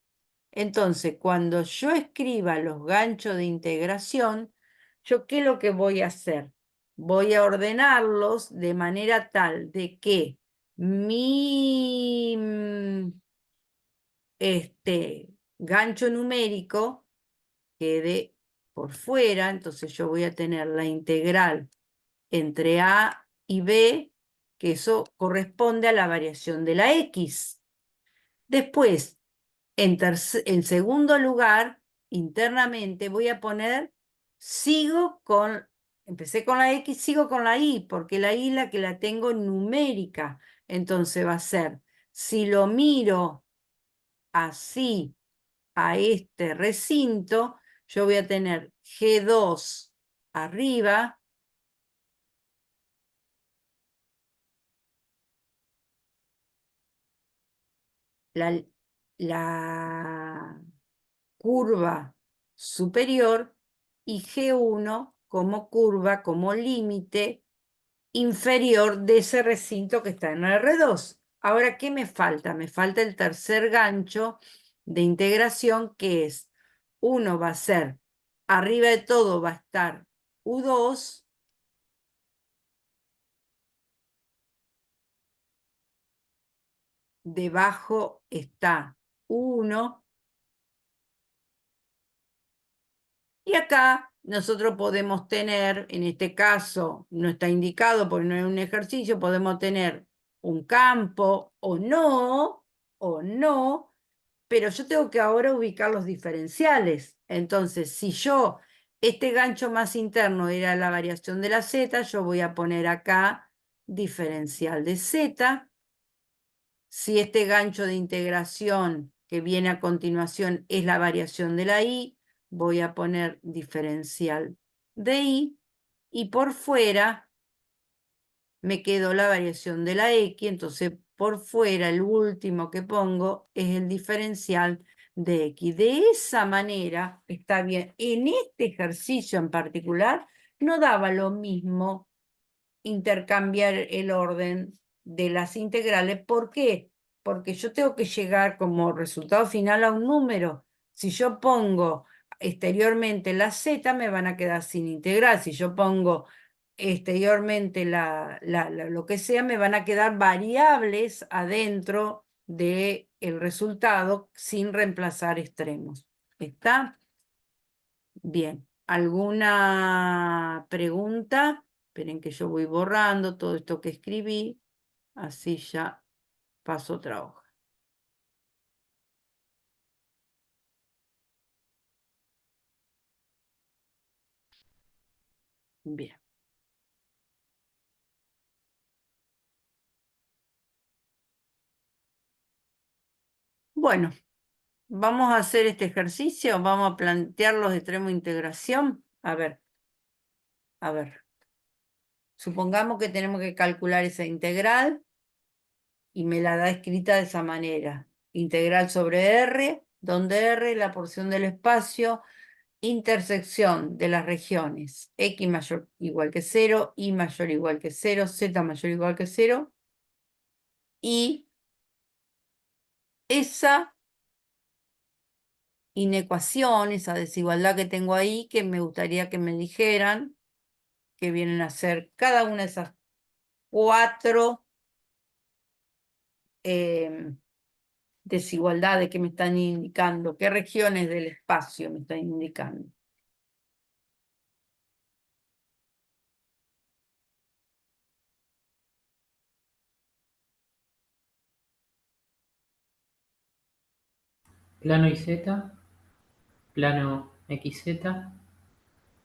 Entonces, cuando yo escriba los ganchos de integración, ¿yo qué es lo que voy a hacer? Voy a ordenarlos de manera tal de que mi gancho numérico quede por fuera, entonces yo voy a tener la integral entre A y B, que eso corresponde a la variación de la X. Después, en segundo lugar, internamente voy a poner, empecé con la X, sigo con la Y, porque la Y es la que la tengo numérica. Entonces va a ser, si lo miro así a este recinto, yo voy a tener G2 arriba, la curva superior y G1 como curva, como límite inferior de ese recinto que está en R2. Ahora, ¿qué me falta? Me falta el tercer gancho de integración, que es, uno va a ser, arriba de todo va a estar U2, debajo está U1, y acá nosotros podemos tener, en este caso no está indicado porque no es un ejercicio, podemos tener un campo o no, pero yo tengo que ahora ubicar los diferenciales. Entonces, si este gancho más interno era la variación de la Z, yo voy a poner acá diferencial de Z. Si este gancho de integración que viene a continuación es la variación de la Y, voy a poner diferencial de Y, y por fuera me quedó la variación de la X, entonces por fuera el último que pongo es el diferencial de X. De esa manera está bien. En este ejercicio en particular no daba lo mismo intercambiar el orden de las integrales. ¿Por qué? Porque yo tengo que llegar como resultado final a un número. Si yo pongo exteriormente la Z, me van a quedar sin integral. Si yo pongo exteriormente lo que sea, me van a quedar variables adentro del resultado sin reemplazar extremos. ¿Está? Bien. ¿Alguna pregunta? Esperen que yo voy borrando todo esto que escribí, así ya paso otra hoja. Bien. Bueno, vamos a hacer este ejercicio, vamos a plantear los extremos de integración. A ver. Supongamos que tenemos que calcular esa integral y me la da escrita de esa manera. Integral sobre R, donde R es la porción del espacio, intersección de las regiones X mayor o igual que 0, Y mayor o igual que 0, Z mayor o igual que 0, y esa inecuación, esa desigualdad que tengo ahí, que me gustaría que me dijeran, que vienen a ser cada una de esas cuatro desigualdades que me están indicando, qué regiones del espacio me están indicando. Plano YZ, plano XZ,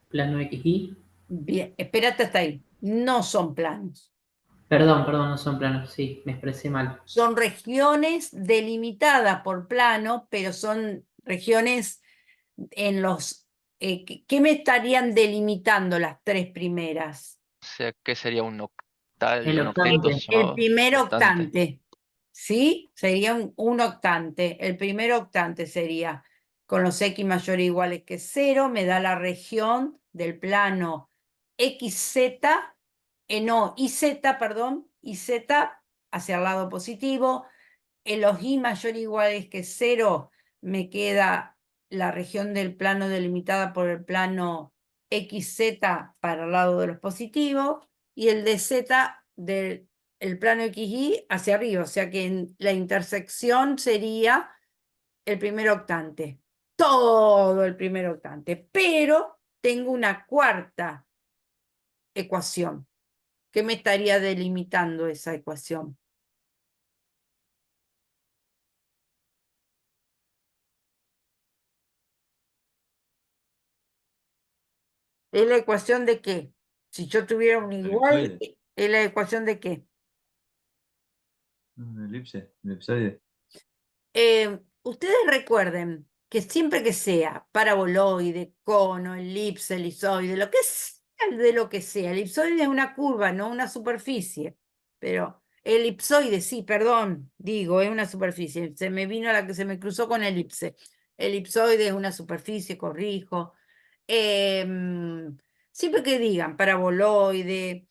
plano XY. Bien, espérate hasta ahí. No son planos. Perdón, no son planos, sí, me expresé mal. Son regiones delimitadas por plano, pero son regiones en los... ¿qué me estarían delimitando las tres primeras? O sea, ¿qué sería un NOC? Está El en octetos octante. El llamado primer octante. octante, ¿sí? Sería un octante. El primer octante sería con los x mayor o iguales que 0, me da la región del plano XZ, no, IZ, perdón, IZ hacia el lado positivo. En los y mayor o iguales que 0 me queda la región del plano delimitada por el plano XZ para el lado de los positivos y el de Z del el plano XY hacia arriba, o sea que en la intersección sería el primer octante, todo el primer octante, pero tengo una cuarta ecuación. ¿Qué me estaría delimitando esa ecuación? ¿Es la ecuación de qué? Si yo tuviera un igual, elipsoide. ¿es la ecuación de qué? Un elipsoide. Ustedes recuerden que siempre que sea paraboloide, cono, elipse, elipsoide, lo que sea de lo que sea, elipsoide es una curva, no una superficie, pero elipsoide, sí, perdón, digo, es una superficie, se me vino la que se me cruzó con elipse. Elipsoide es una superficie, corrijo. Siempre que digan paraboloide,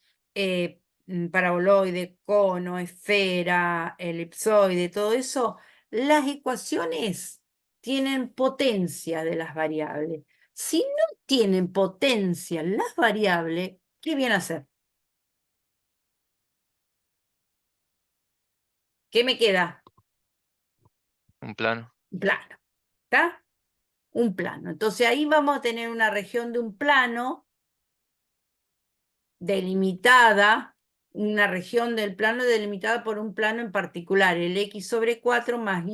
cono, esfera, elipsoide, todo eso, las ecuaciones tienen potencia de las variables. Si no tienen potencia las variables, ¿qué viene a hacer? ¿Qué me queda? Un plano. Un plano, ¿está? Un plano. Entonces ahí vamos a tener una región de un plano delimitada, una región del plano delimitada por un plano en particular, el x sobre 4 más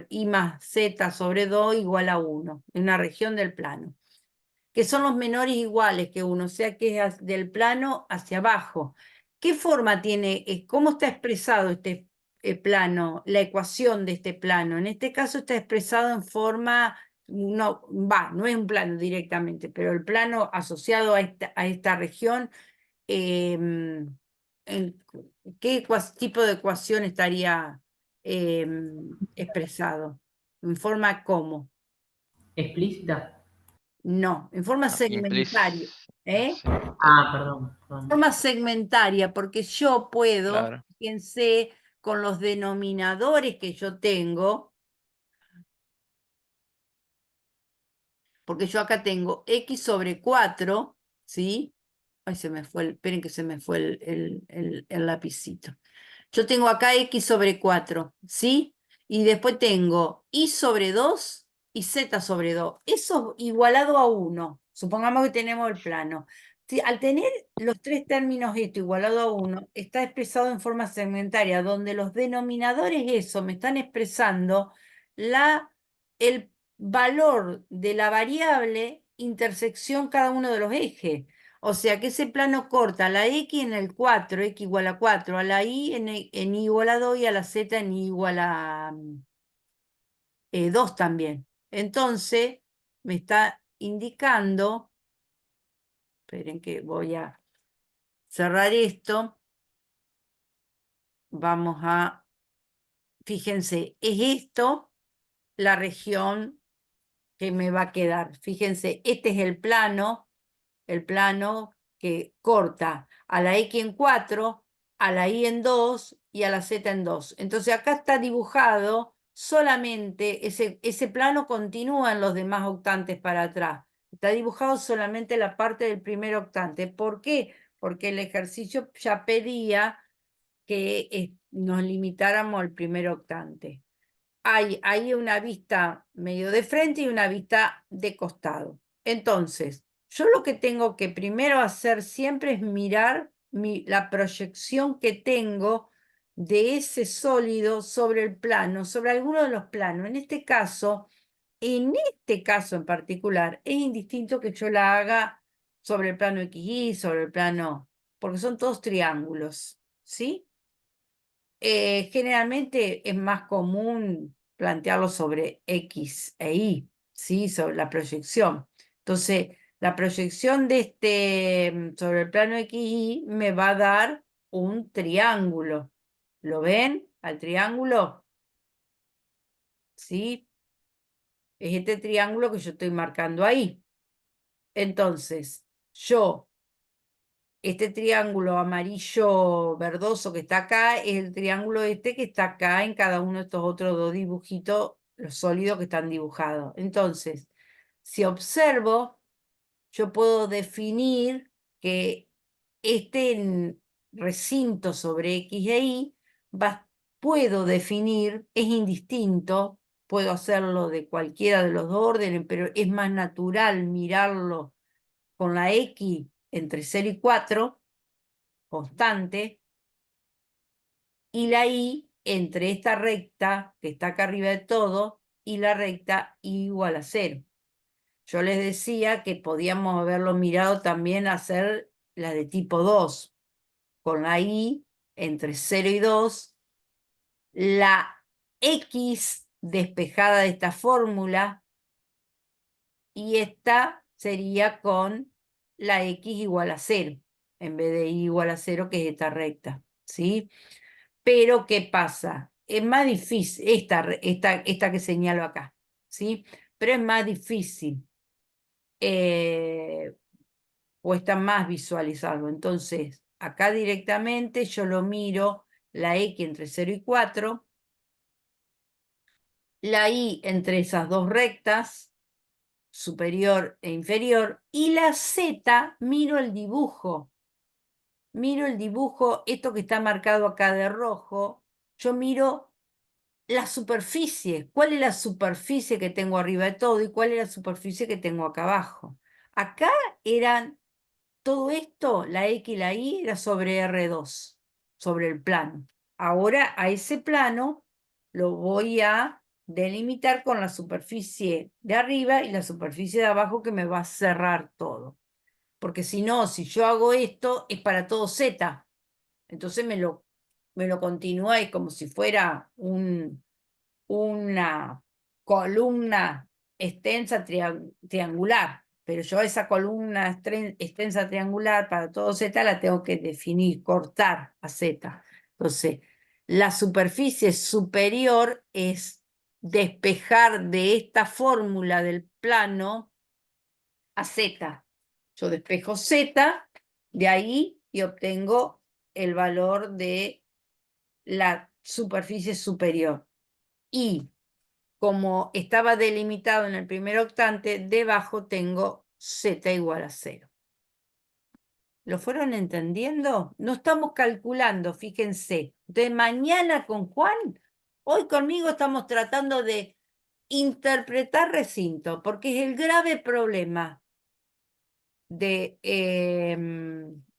y más z sobre 2 igual a 1, en una región del plano, que son los menores iguales que 1, o sea que es del plano hacia abajo. ¿Qué forma tiene, cómo está expresado este plano, la ecuación de este plano? En este caso está expresado en forma, no es un plano directamente, pero el plano asociado a esta región, em, ¿qué tipo de ecuación estaría expresado? ¿En forma cómo? ¿Explícita? No, en forma No, segmentaria. ¿Eh? Ah, perdón. Forma segmentaria, porque yo puedo, Claro. fíjense, con los denominadores que yo tengo, porque yo acá tengo x sobre 4, ¿sí? Ay, esperen que se me fue el lapicito. Yo tengo acá x sobre 4, ¿sí? Y después tengo y sobre 2 y z sobre 2. Eso igualado a 1. Supongamos que tenemos el plano. Al tener los tres términos esto igualado a 1, está expresado en forma segmentaria, donde los denominadores eso me están expresando el valor de la variable intersección cada uno de los ejes. O sea que ese plano corta a la x en el 4, x igual a 4, a la y en y igual a 2 y a la z en y igual a 2 también. Entonces me está indicando, esperen que voy a cerrar esto, vamos a, fíjense, es esto la región que me va a quedar. Fíjense, este es el plano que corta a la X en 4, a la Y en 2 y a la Z en 2. Entonces acá está dibujado solamente, ese plano continúa en los demás octantes para atrás. Está dibujado solamente la parte del primer octante. ¿Por qué? Porque el ejercicio ya pedía que nos limitáramos al primer octante. Hay una vista medio de frente y una vista de costado. Entonces, yo lo que tengo que primero hacer siempre es mirar la proyección que tengo de ese sólido sobre el plano, sobre alguno de los planos. En este caso en particular, es indistinto que yo la haga sobre el plano XY, sobre el plano, porque son todos triángulos, ¿sí? Generalmente es más común plantearlo sobre X e Y, ¿sí? Sobre la proyección. Entonces, la proyección de sobre el plano XY me va a dar un triángulo. ¿Lo ven al triángulo? ¿Sí? Es este triángulo que yo estoy marcando ahí. Entonces, este triángulo amarillo verdoso que está acá es el triángulo este que está acá en cada uno de estos otros dos dibujitos, los sólidos que están dibujados. Entonces, si observo, yo puedo definir que este recinto sobre X e Y, puedo definir, es indistinto, puedo hacerlo de cualquiera de los dos órdenes, pero es más natural mirarlo con la X entre 0 y 4, constante, y la Y entre esta recta que está acá arriba de todo y la recta Y igual a 0. Yo les decía que podíamos haberlo mirado también a hacer la de tipo 2, con la Y entre 0 y 2, la X despejada de esta fórmula, y esta sería con la X igual a 0, en vez de Y igual a 0, que es esta recta, ¿sí? Pero, ¿qué pasa? Es más difícil, esta que señalo acá, ¿sí? Pero es más difícil, cuesta más visualizarlo. Entonces, acá directamente yo lo miro, la X entre 0 y 4, la Y entre esas dos rectas, superior e inferior, y la Z, miro el dibujo. Miro el dibujo, esto que está marcado acá de rojo, yo miro la superficie. ¿Cuál es la superficie que tengo arriba de todo y cuál es la superficie que tengo acá abajo? Acá eran todo esto, la X y la Y, era sobre R2, sobre el plano. Ahora a ese plano lo voy a delimitar con la superficie de arriba y la superficie de abajo, que me va a cerrar todo. Porque si no, si yo hago esto, es para todo Z. Entonces me lo continúa, y como si fuera una columna extensa triangular, pero yo esa columna extensa triangular para todo Z la tengo que definir, cortar a Z. Entonces, la superficie superior es despejar de esta fórmula del plano a Z. Yo despejo Z de ahí y obtengo el valor de la superficie superior. Y como estaba delimitado en el primer octante, debajo tengo Z igual a 0. ¿Lo fueron entendiendo? No estamos calculando, fíjense. De mañana con Juan, hoy conmigo estamos tratando de interpretar recinto, porque es el grave problema de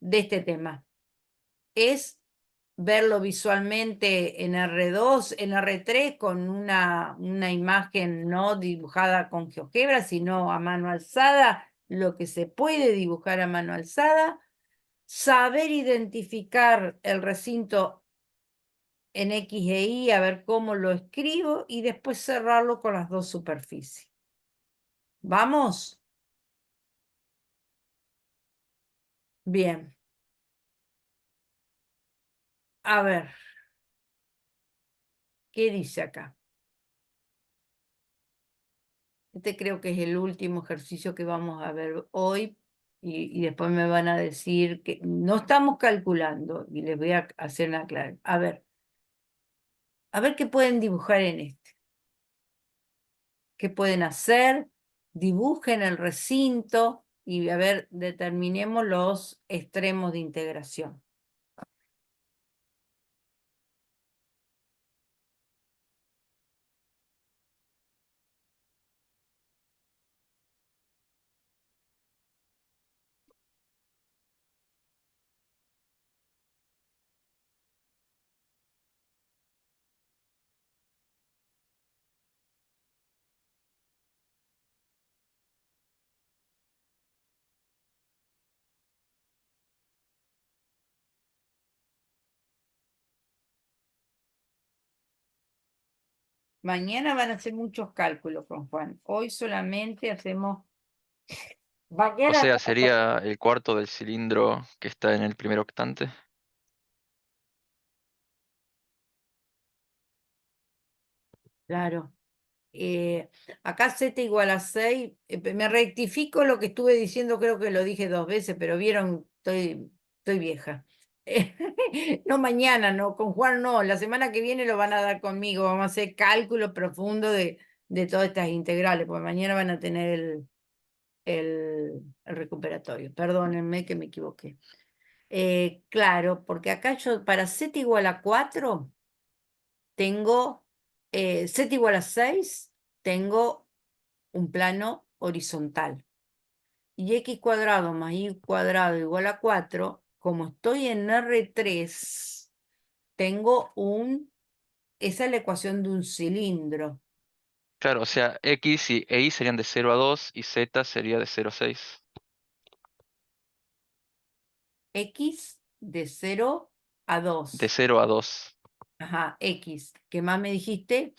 este tema. Es verlo visualmente en R2, en R3, con una imagen no dibujada con GeoGebra, sino a mano alzada, lo que se puede dibujar a mano alzada, saber identificar el recinto en X e Y, a ver cómo lo escribo, y después cerrarlo con las dos superficies. ¿Vamos? Bien. A ver, ¿qué dice acá? Este creo que es el último ejercicio que vamos a ver hoy, y después me van a decir que no estamos calculando, y les voy a hacer una clara. A ver qué pueden dibujar en este. ¿Qué pueden hacer? Dibujen el recinto y a ver, determinemos los extremos de integración. Mañana van a hacer muchos cálculos con Juan. Hoy solamente hacemos... O Mañana sea, sería el cuarto del cilindro que está en el primer octante. Claro. Acá z igual a 6, me rectifico lo que estuve diciendo, creo que lo dije 2 veces, pero vieron, estoy vieja. No mañana, no, con Juan no, la semana que viene lo van a dar conmigo, vamos a hacer cálculo profundo de todas estas integrales, porque mañana van a tener el recuperatorio. Perdónenme que me equivoqué. Claro, porque acá yo para z igual a 4 tengo, z igual a 6 tengo un plano horizontal. Y x cuadrado más y cuadrado igual a 4, como estoy en R3, tengo esa es la ecuación de un cilindro. Claro, o sea, X e Y serían de 0 a 2 y Z sería de 0 a 6. X de 0 a De 2. 0 a 2. Ajá, X. ¿Qué más me dijiste?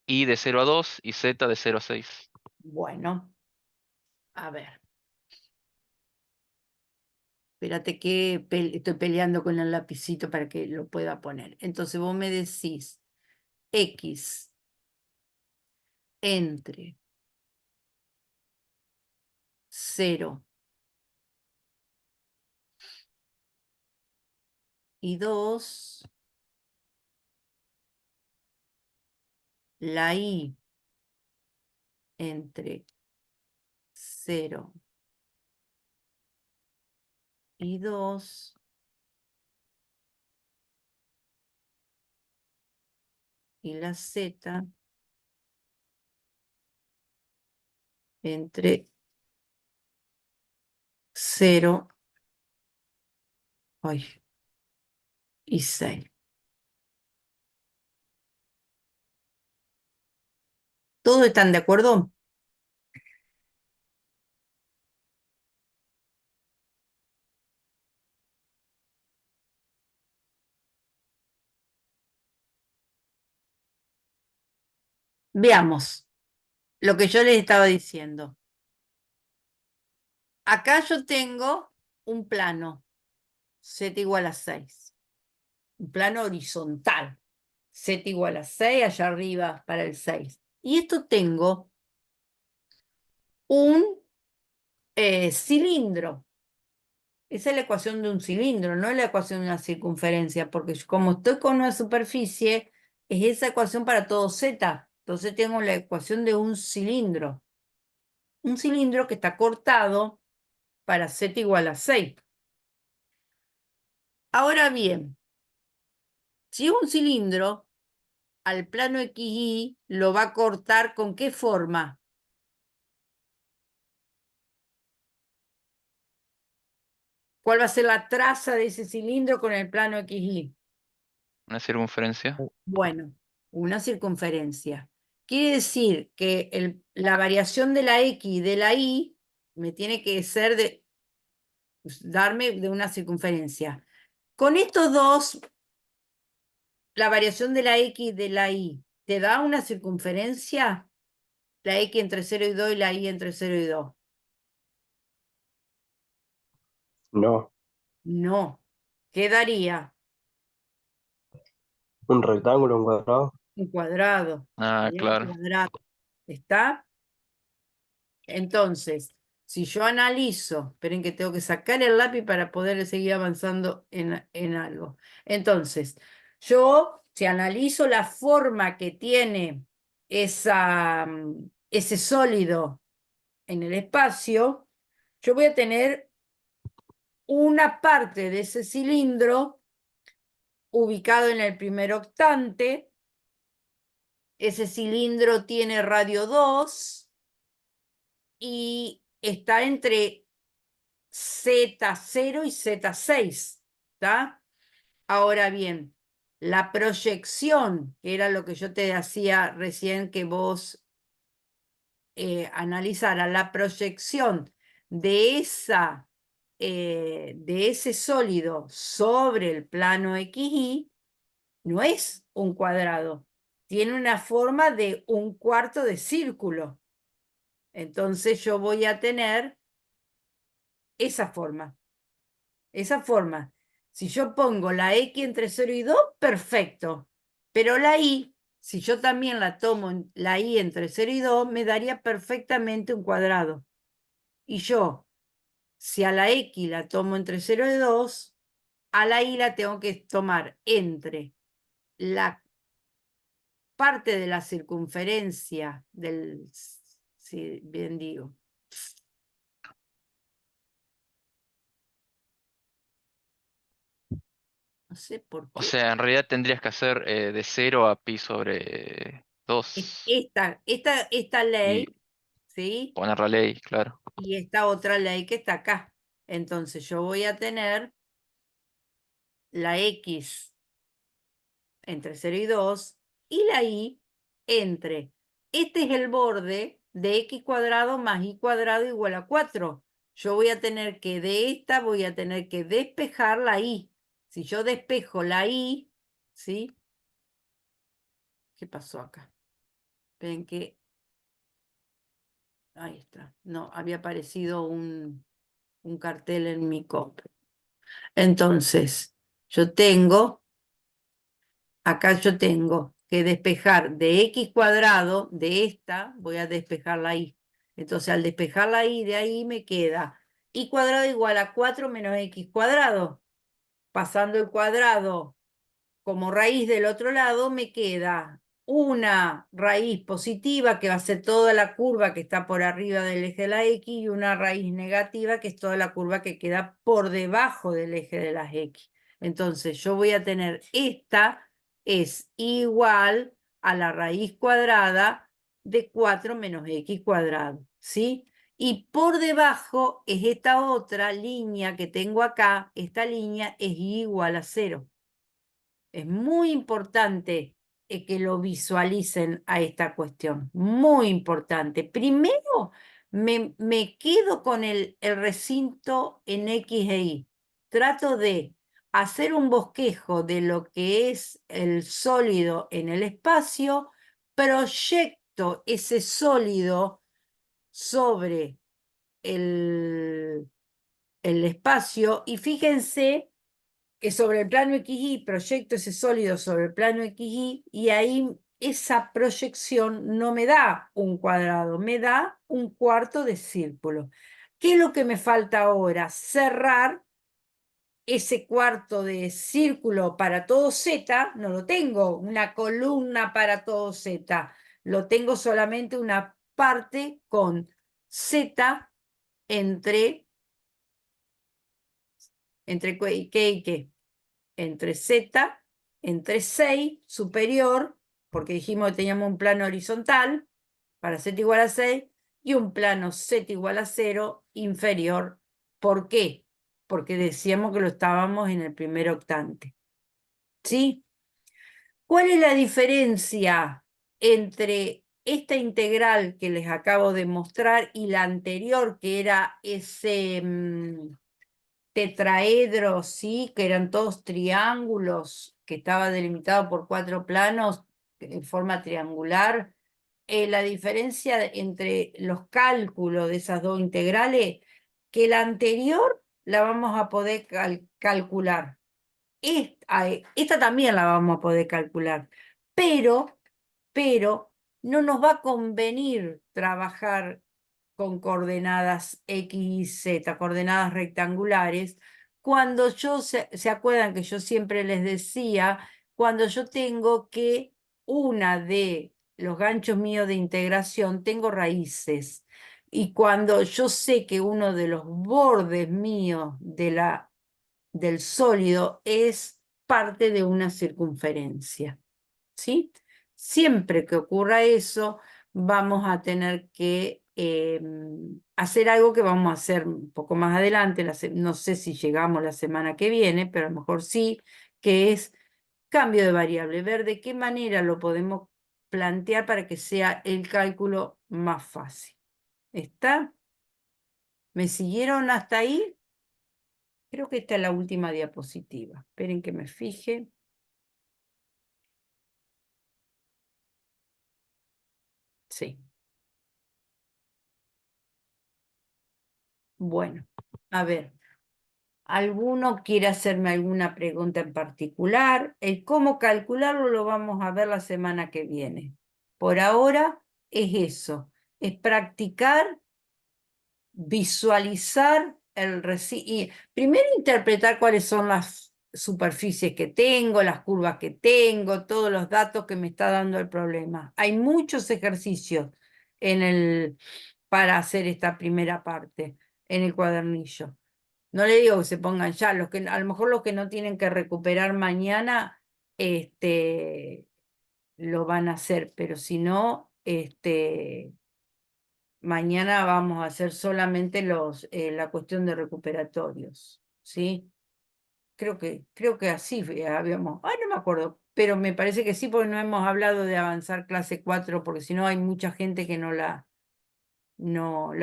Y de 0 a 2 y Z de 0 a 6. Bueno, a ver. Espérate que estoy peleando con el lapicito para que lo pueda poner. Entonces vos me decís X entre 0 y 2, la Y entre 0 y 2, y la Z entre 0 ay, y 6. ¿Todos están de acuerdo? Veamos lo que yo les estaba diciendo. Acá yo tengo un plano, Z igual a 6. Un plano horizontal. Z igual a 6, allá arriba para el 6. Y esto tengo un cilindro. Esa es la ecuación de un cilindro, no es la ecuación de una circunferencia, porque como estoy con una superficie, es esa ecuación para todo Z. Entonces tengo la ecuación de un cilindro. Un cilindro que está cortado para Z igual a 6. Ahora bien, si es un cilindro, al plano XY lo va a cortar ¿con qué forma? ¿Cuál va a ser la traza de ese cilindro con el plano XY? Una circunferencia. Bueno, una circunferencia. Quiere decir que la variación de la X y de la Y me tiene que ser darme de una circunferencia. Con estos dos, la variación de la X y de la Y, ¿te da una circunferencia? La X entre 0 y 2 y la Y entre 0 y 2. No, No. ¿Qué daría? un rectángulo, un cuadrado. Un cuadrado. Ah, Daría un claro. cuadrado. ¿Está? Entonces, si yo analizo, esperen que tengo que sacar el lápiz para poder seguir avanzando en algo. Entonces, yo, si analizo la forma que tiene ese sólido en el espacio, yo voy a tener una parte de ese cilindro ubicado en el primer octante. Ese cilindro tiene radio 2 y está entre Z0 y Z6, ¿está? Ahora bien, la proyección, que era lo que yo te hacía recién que vos analizaras, la proyección de de ese sólido sobre el plano XY no es un cuadrado, tiene una forma de un cuarto de círculo. Entonces yo voy a tener esa forma. Esa forma. Si yo pongo la X entre 0 y 2, perfecto. Pero la Y si yo también la tomo la y entre 0 y 2, me daría perfectamente un cuadrado. Y yo, si a la x la tomo entre 0 y 2, a la y la tengo que tomar entre la parte de la circunferencia del, si bien digo, no sé por O qué. sea, en realidad tendrías que hacer de 0 a pi sobre 2 Esta y ley, ¿sí? poner la ley, claro. Y esta otra ley que está acá. Entonces yo voy a tener la x entre 0 y 2 y la y entre, este es el borde de x cuadrado más y cuadrado igual a 4. Yo voy a tener que de esta voy a tener que despejar la y. Si yo despejo la y, ¿sí? ¿Qué pasó acá? Ven que, ahí está. No, había aparecido un cartel en mi compu. Entonces, yo tengo, acá yo tengo que despejar de x cuadrado, de esta, voy a despejar la y. Entonces, al despejar la y, de ahí me queda y cuadrado igual a 4 menos x cuadrado. Pasando el cuadrado como raíz del otro lado, me queda una raíz positiva, que va a ser toda la curva que está por arriba del eje de la x, y una raíz negativa, que es toda la curva que queda por debajo del eje de las x. Entonces, yo voy a tener esta es igual a la raíz cuadrada de 4 menos x cuadrado, ¿sí? Y por debajo es esta otra línea que tengo acá, esta línea es igual a 0. Es muy importante que lo visualicen a esta cuestión, muy importante. Primero, me quedo con el recinto en X e Y. Trato de hacer un bosquejo de lo que es el sólido en el espacio, proyecto ese sólido sobre el, el espacio y fíjense que sobre el plano XY proyecto ese sólido sobre el plano XY y ahí esa proyección no me da un cuadrado, me da un cuarto de círculo. ¿Qué es lo que me falta ahora? Cerrar ese cuarto de círculo para todo Z, no lo tengo, una columna para todo Z, lo tengo solamente una parte con Z entre qué y qué. Entre Z, entre 6 superior, porque dijimos que teníamos un plano horizontal para Z igual a 6 y un plano Z igual a 0 inferior. ¿Por qué? Porque decíamos que lo estábamos en el primer octante. ¿Sí? ¿Cuál es la diferencia entre esta integral que les acabo de mostrar y la anterior, que era ese tetraedros, ¿sí? Que eran todos triángulos, que estaba delimitado por 4 planos en forma triangular? La diferencia entre los cálculos de esas dos integrales, que la anterior la vamos a poder calcular. Esta también la vamos a poder calcular, pero, pero no nos va a convenir trabajar con coordenadas X y Z, coordenadas rectangulares, cuando se acuerdan que yo siempre les decía, cuando yo tengo que una de los ganchos míos de integración, tengo raíces. Y cuando yo sé que uno de los bordes míos del sólido es parte de una circunferencia, ¿sí? Siempre que ocurra eso, vamos a tener que hacer algo que vamos a hacer un poco más adelante, no sé si llegamos la semana que viene, pero a lo mejor sí, que es cambio de variable, ver de qué manera lo podemos plantear para que sea el cálculo más fácil. ¿Está? ¿Me siguieron hasta ahí? Creo que esta es la última diapositiva. Esperen que me fije. Sí. Bueno, a ver. ¿Alguno quiere hacerme alguna pregunta en particular? El cómo calcularlo lo vamos a ver la semana que viene. Por ahora es eso, es practicar, visualizar y primero interpretar cuáles son las superficies que tengo, las curvas que tengo, todos los datos que me está dando el problema. Hay muchos ejercicios para hacer esta primera parte en el cuadernillo. No le digo que se pongan ya, a lo mejor los que no tienen que recuperar mañana, lo van a hacer, pero si no, mañana vamos a hacer solamente la cuestión de recuperatorios, ¿sí? Creo que así habíamos, no me acuerdo, pero me parece que sí, porque no hemos hablado de avanzar clase 4, porque si no hay mucha gente que no la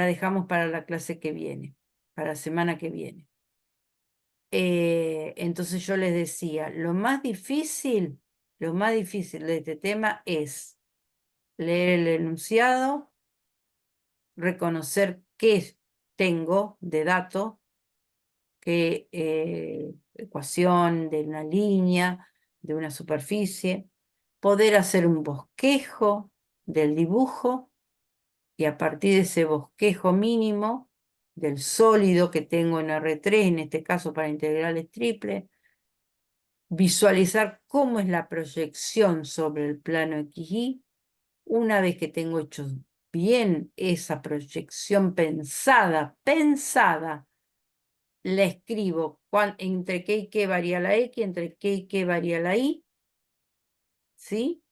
dejamos para la clase que viene, para la semana que viene. Entonces yo les decía, lo más difícil de este tema es leer el enunciado, reconocer qué tengo de dato, qué ecuación de una línea, de una superficie, poder hacer un bosquejo del dibujo y a partir de ese bosquejo mínimo del sólido que tengo en R3, en este caso para integrales triples, visualizar cómo es la proyección sobre el plano XY. Una vez que tengo hecho bien esa proyección pensada, la escribo entre qué y qué varía la X, entre qué y qué varía la Y, ¿sí?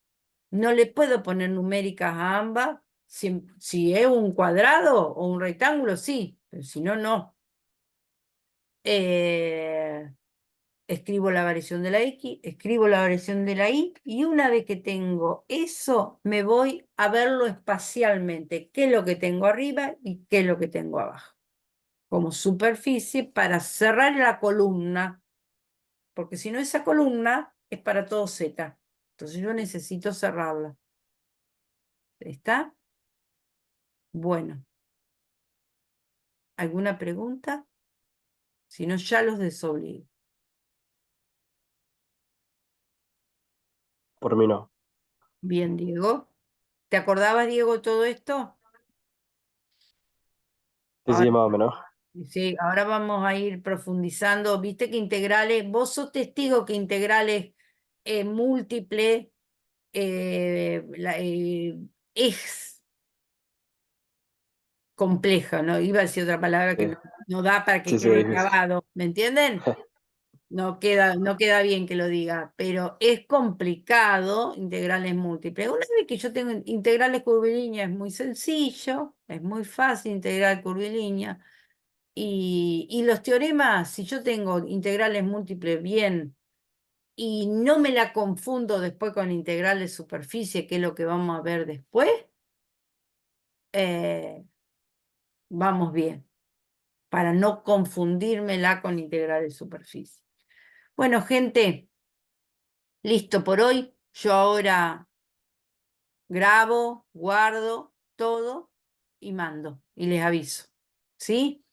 No le puedo poner numéricas a ambas, si es un cuadrado o un rectángulo, sí, pero si no, no. Escribo la variación de la X, escribo la variación de la Y, y una vez que tengo eso, me voy a verlo espacialmente, qué es lo que tengo arriba y qué es lo que tengo abajo, como superficie para cerrar la columna, porque si no esa columna es para todo Z, entonces yo necesito cerrarla. ¿Está? Bueno, ¿alguna pregunta? Si no, ya los desobligo. Por mí no. Bien, Diego. ¿Te acordabas, Diego, todo esto? Sí, sí, Ahora, más o menos. sí, ahora vamos a ir profundizando. Viste que integrales, vos sos testigo que integrales múltiples es compleja, ¿no? Iba a decir otra palabra que Sí, no da para que sí, sí, quede difícil. grabado, ¿me entienden? No queda bien que lo diga, pero es complicado integrales múltiples. Una vez que yo tengo integrales curvilíneas es muy sencillo, es muy fácil integrar curvilínea. Y los teoremas, si yo tengo integrales múltiples bien y no me la confundo después con integral de superficie, que es lo que vamos a ver después, eh, vamos bien, para no confundírmela con integral de superficie. Bueno, gente, listo por hoy. Yo ahora grabo, guardo todo y mando y les aviso. ¿Sí?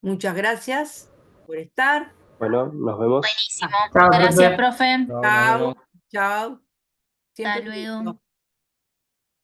Muchas gracias por estar. Bueno, nos vemos. Buenísimo. Chao, Gracias, profe. profe. Chao, nos vemos. Chao, chao. Hasta Siempre luego. listo.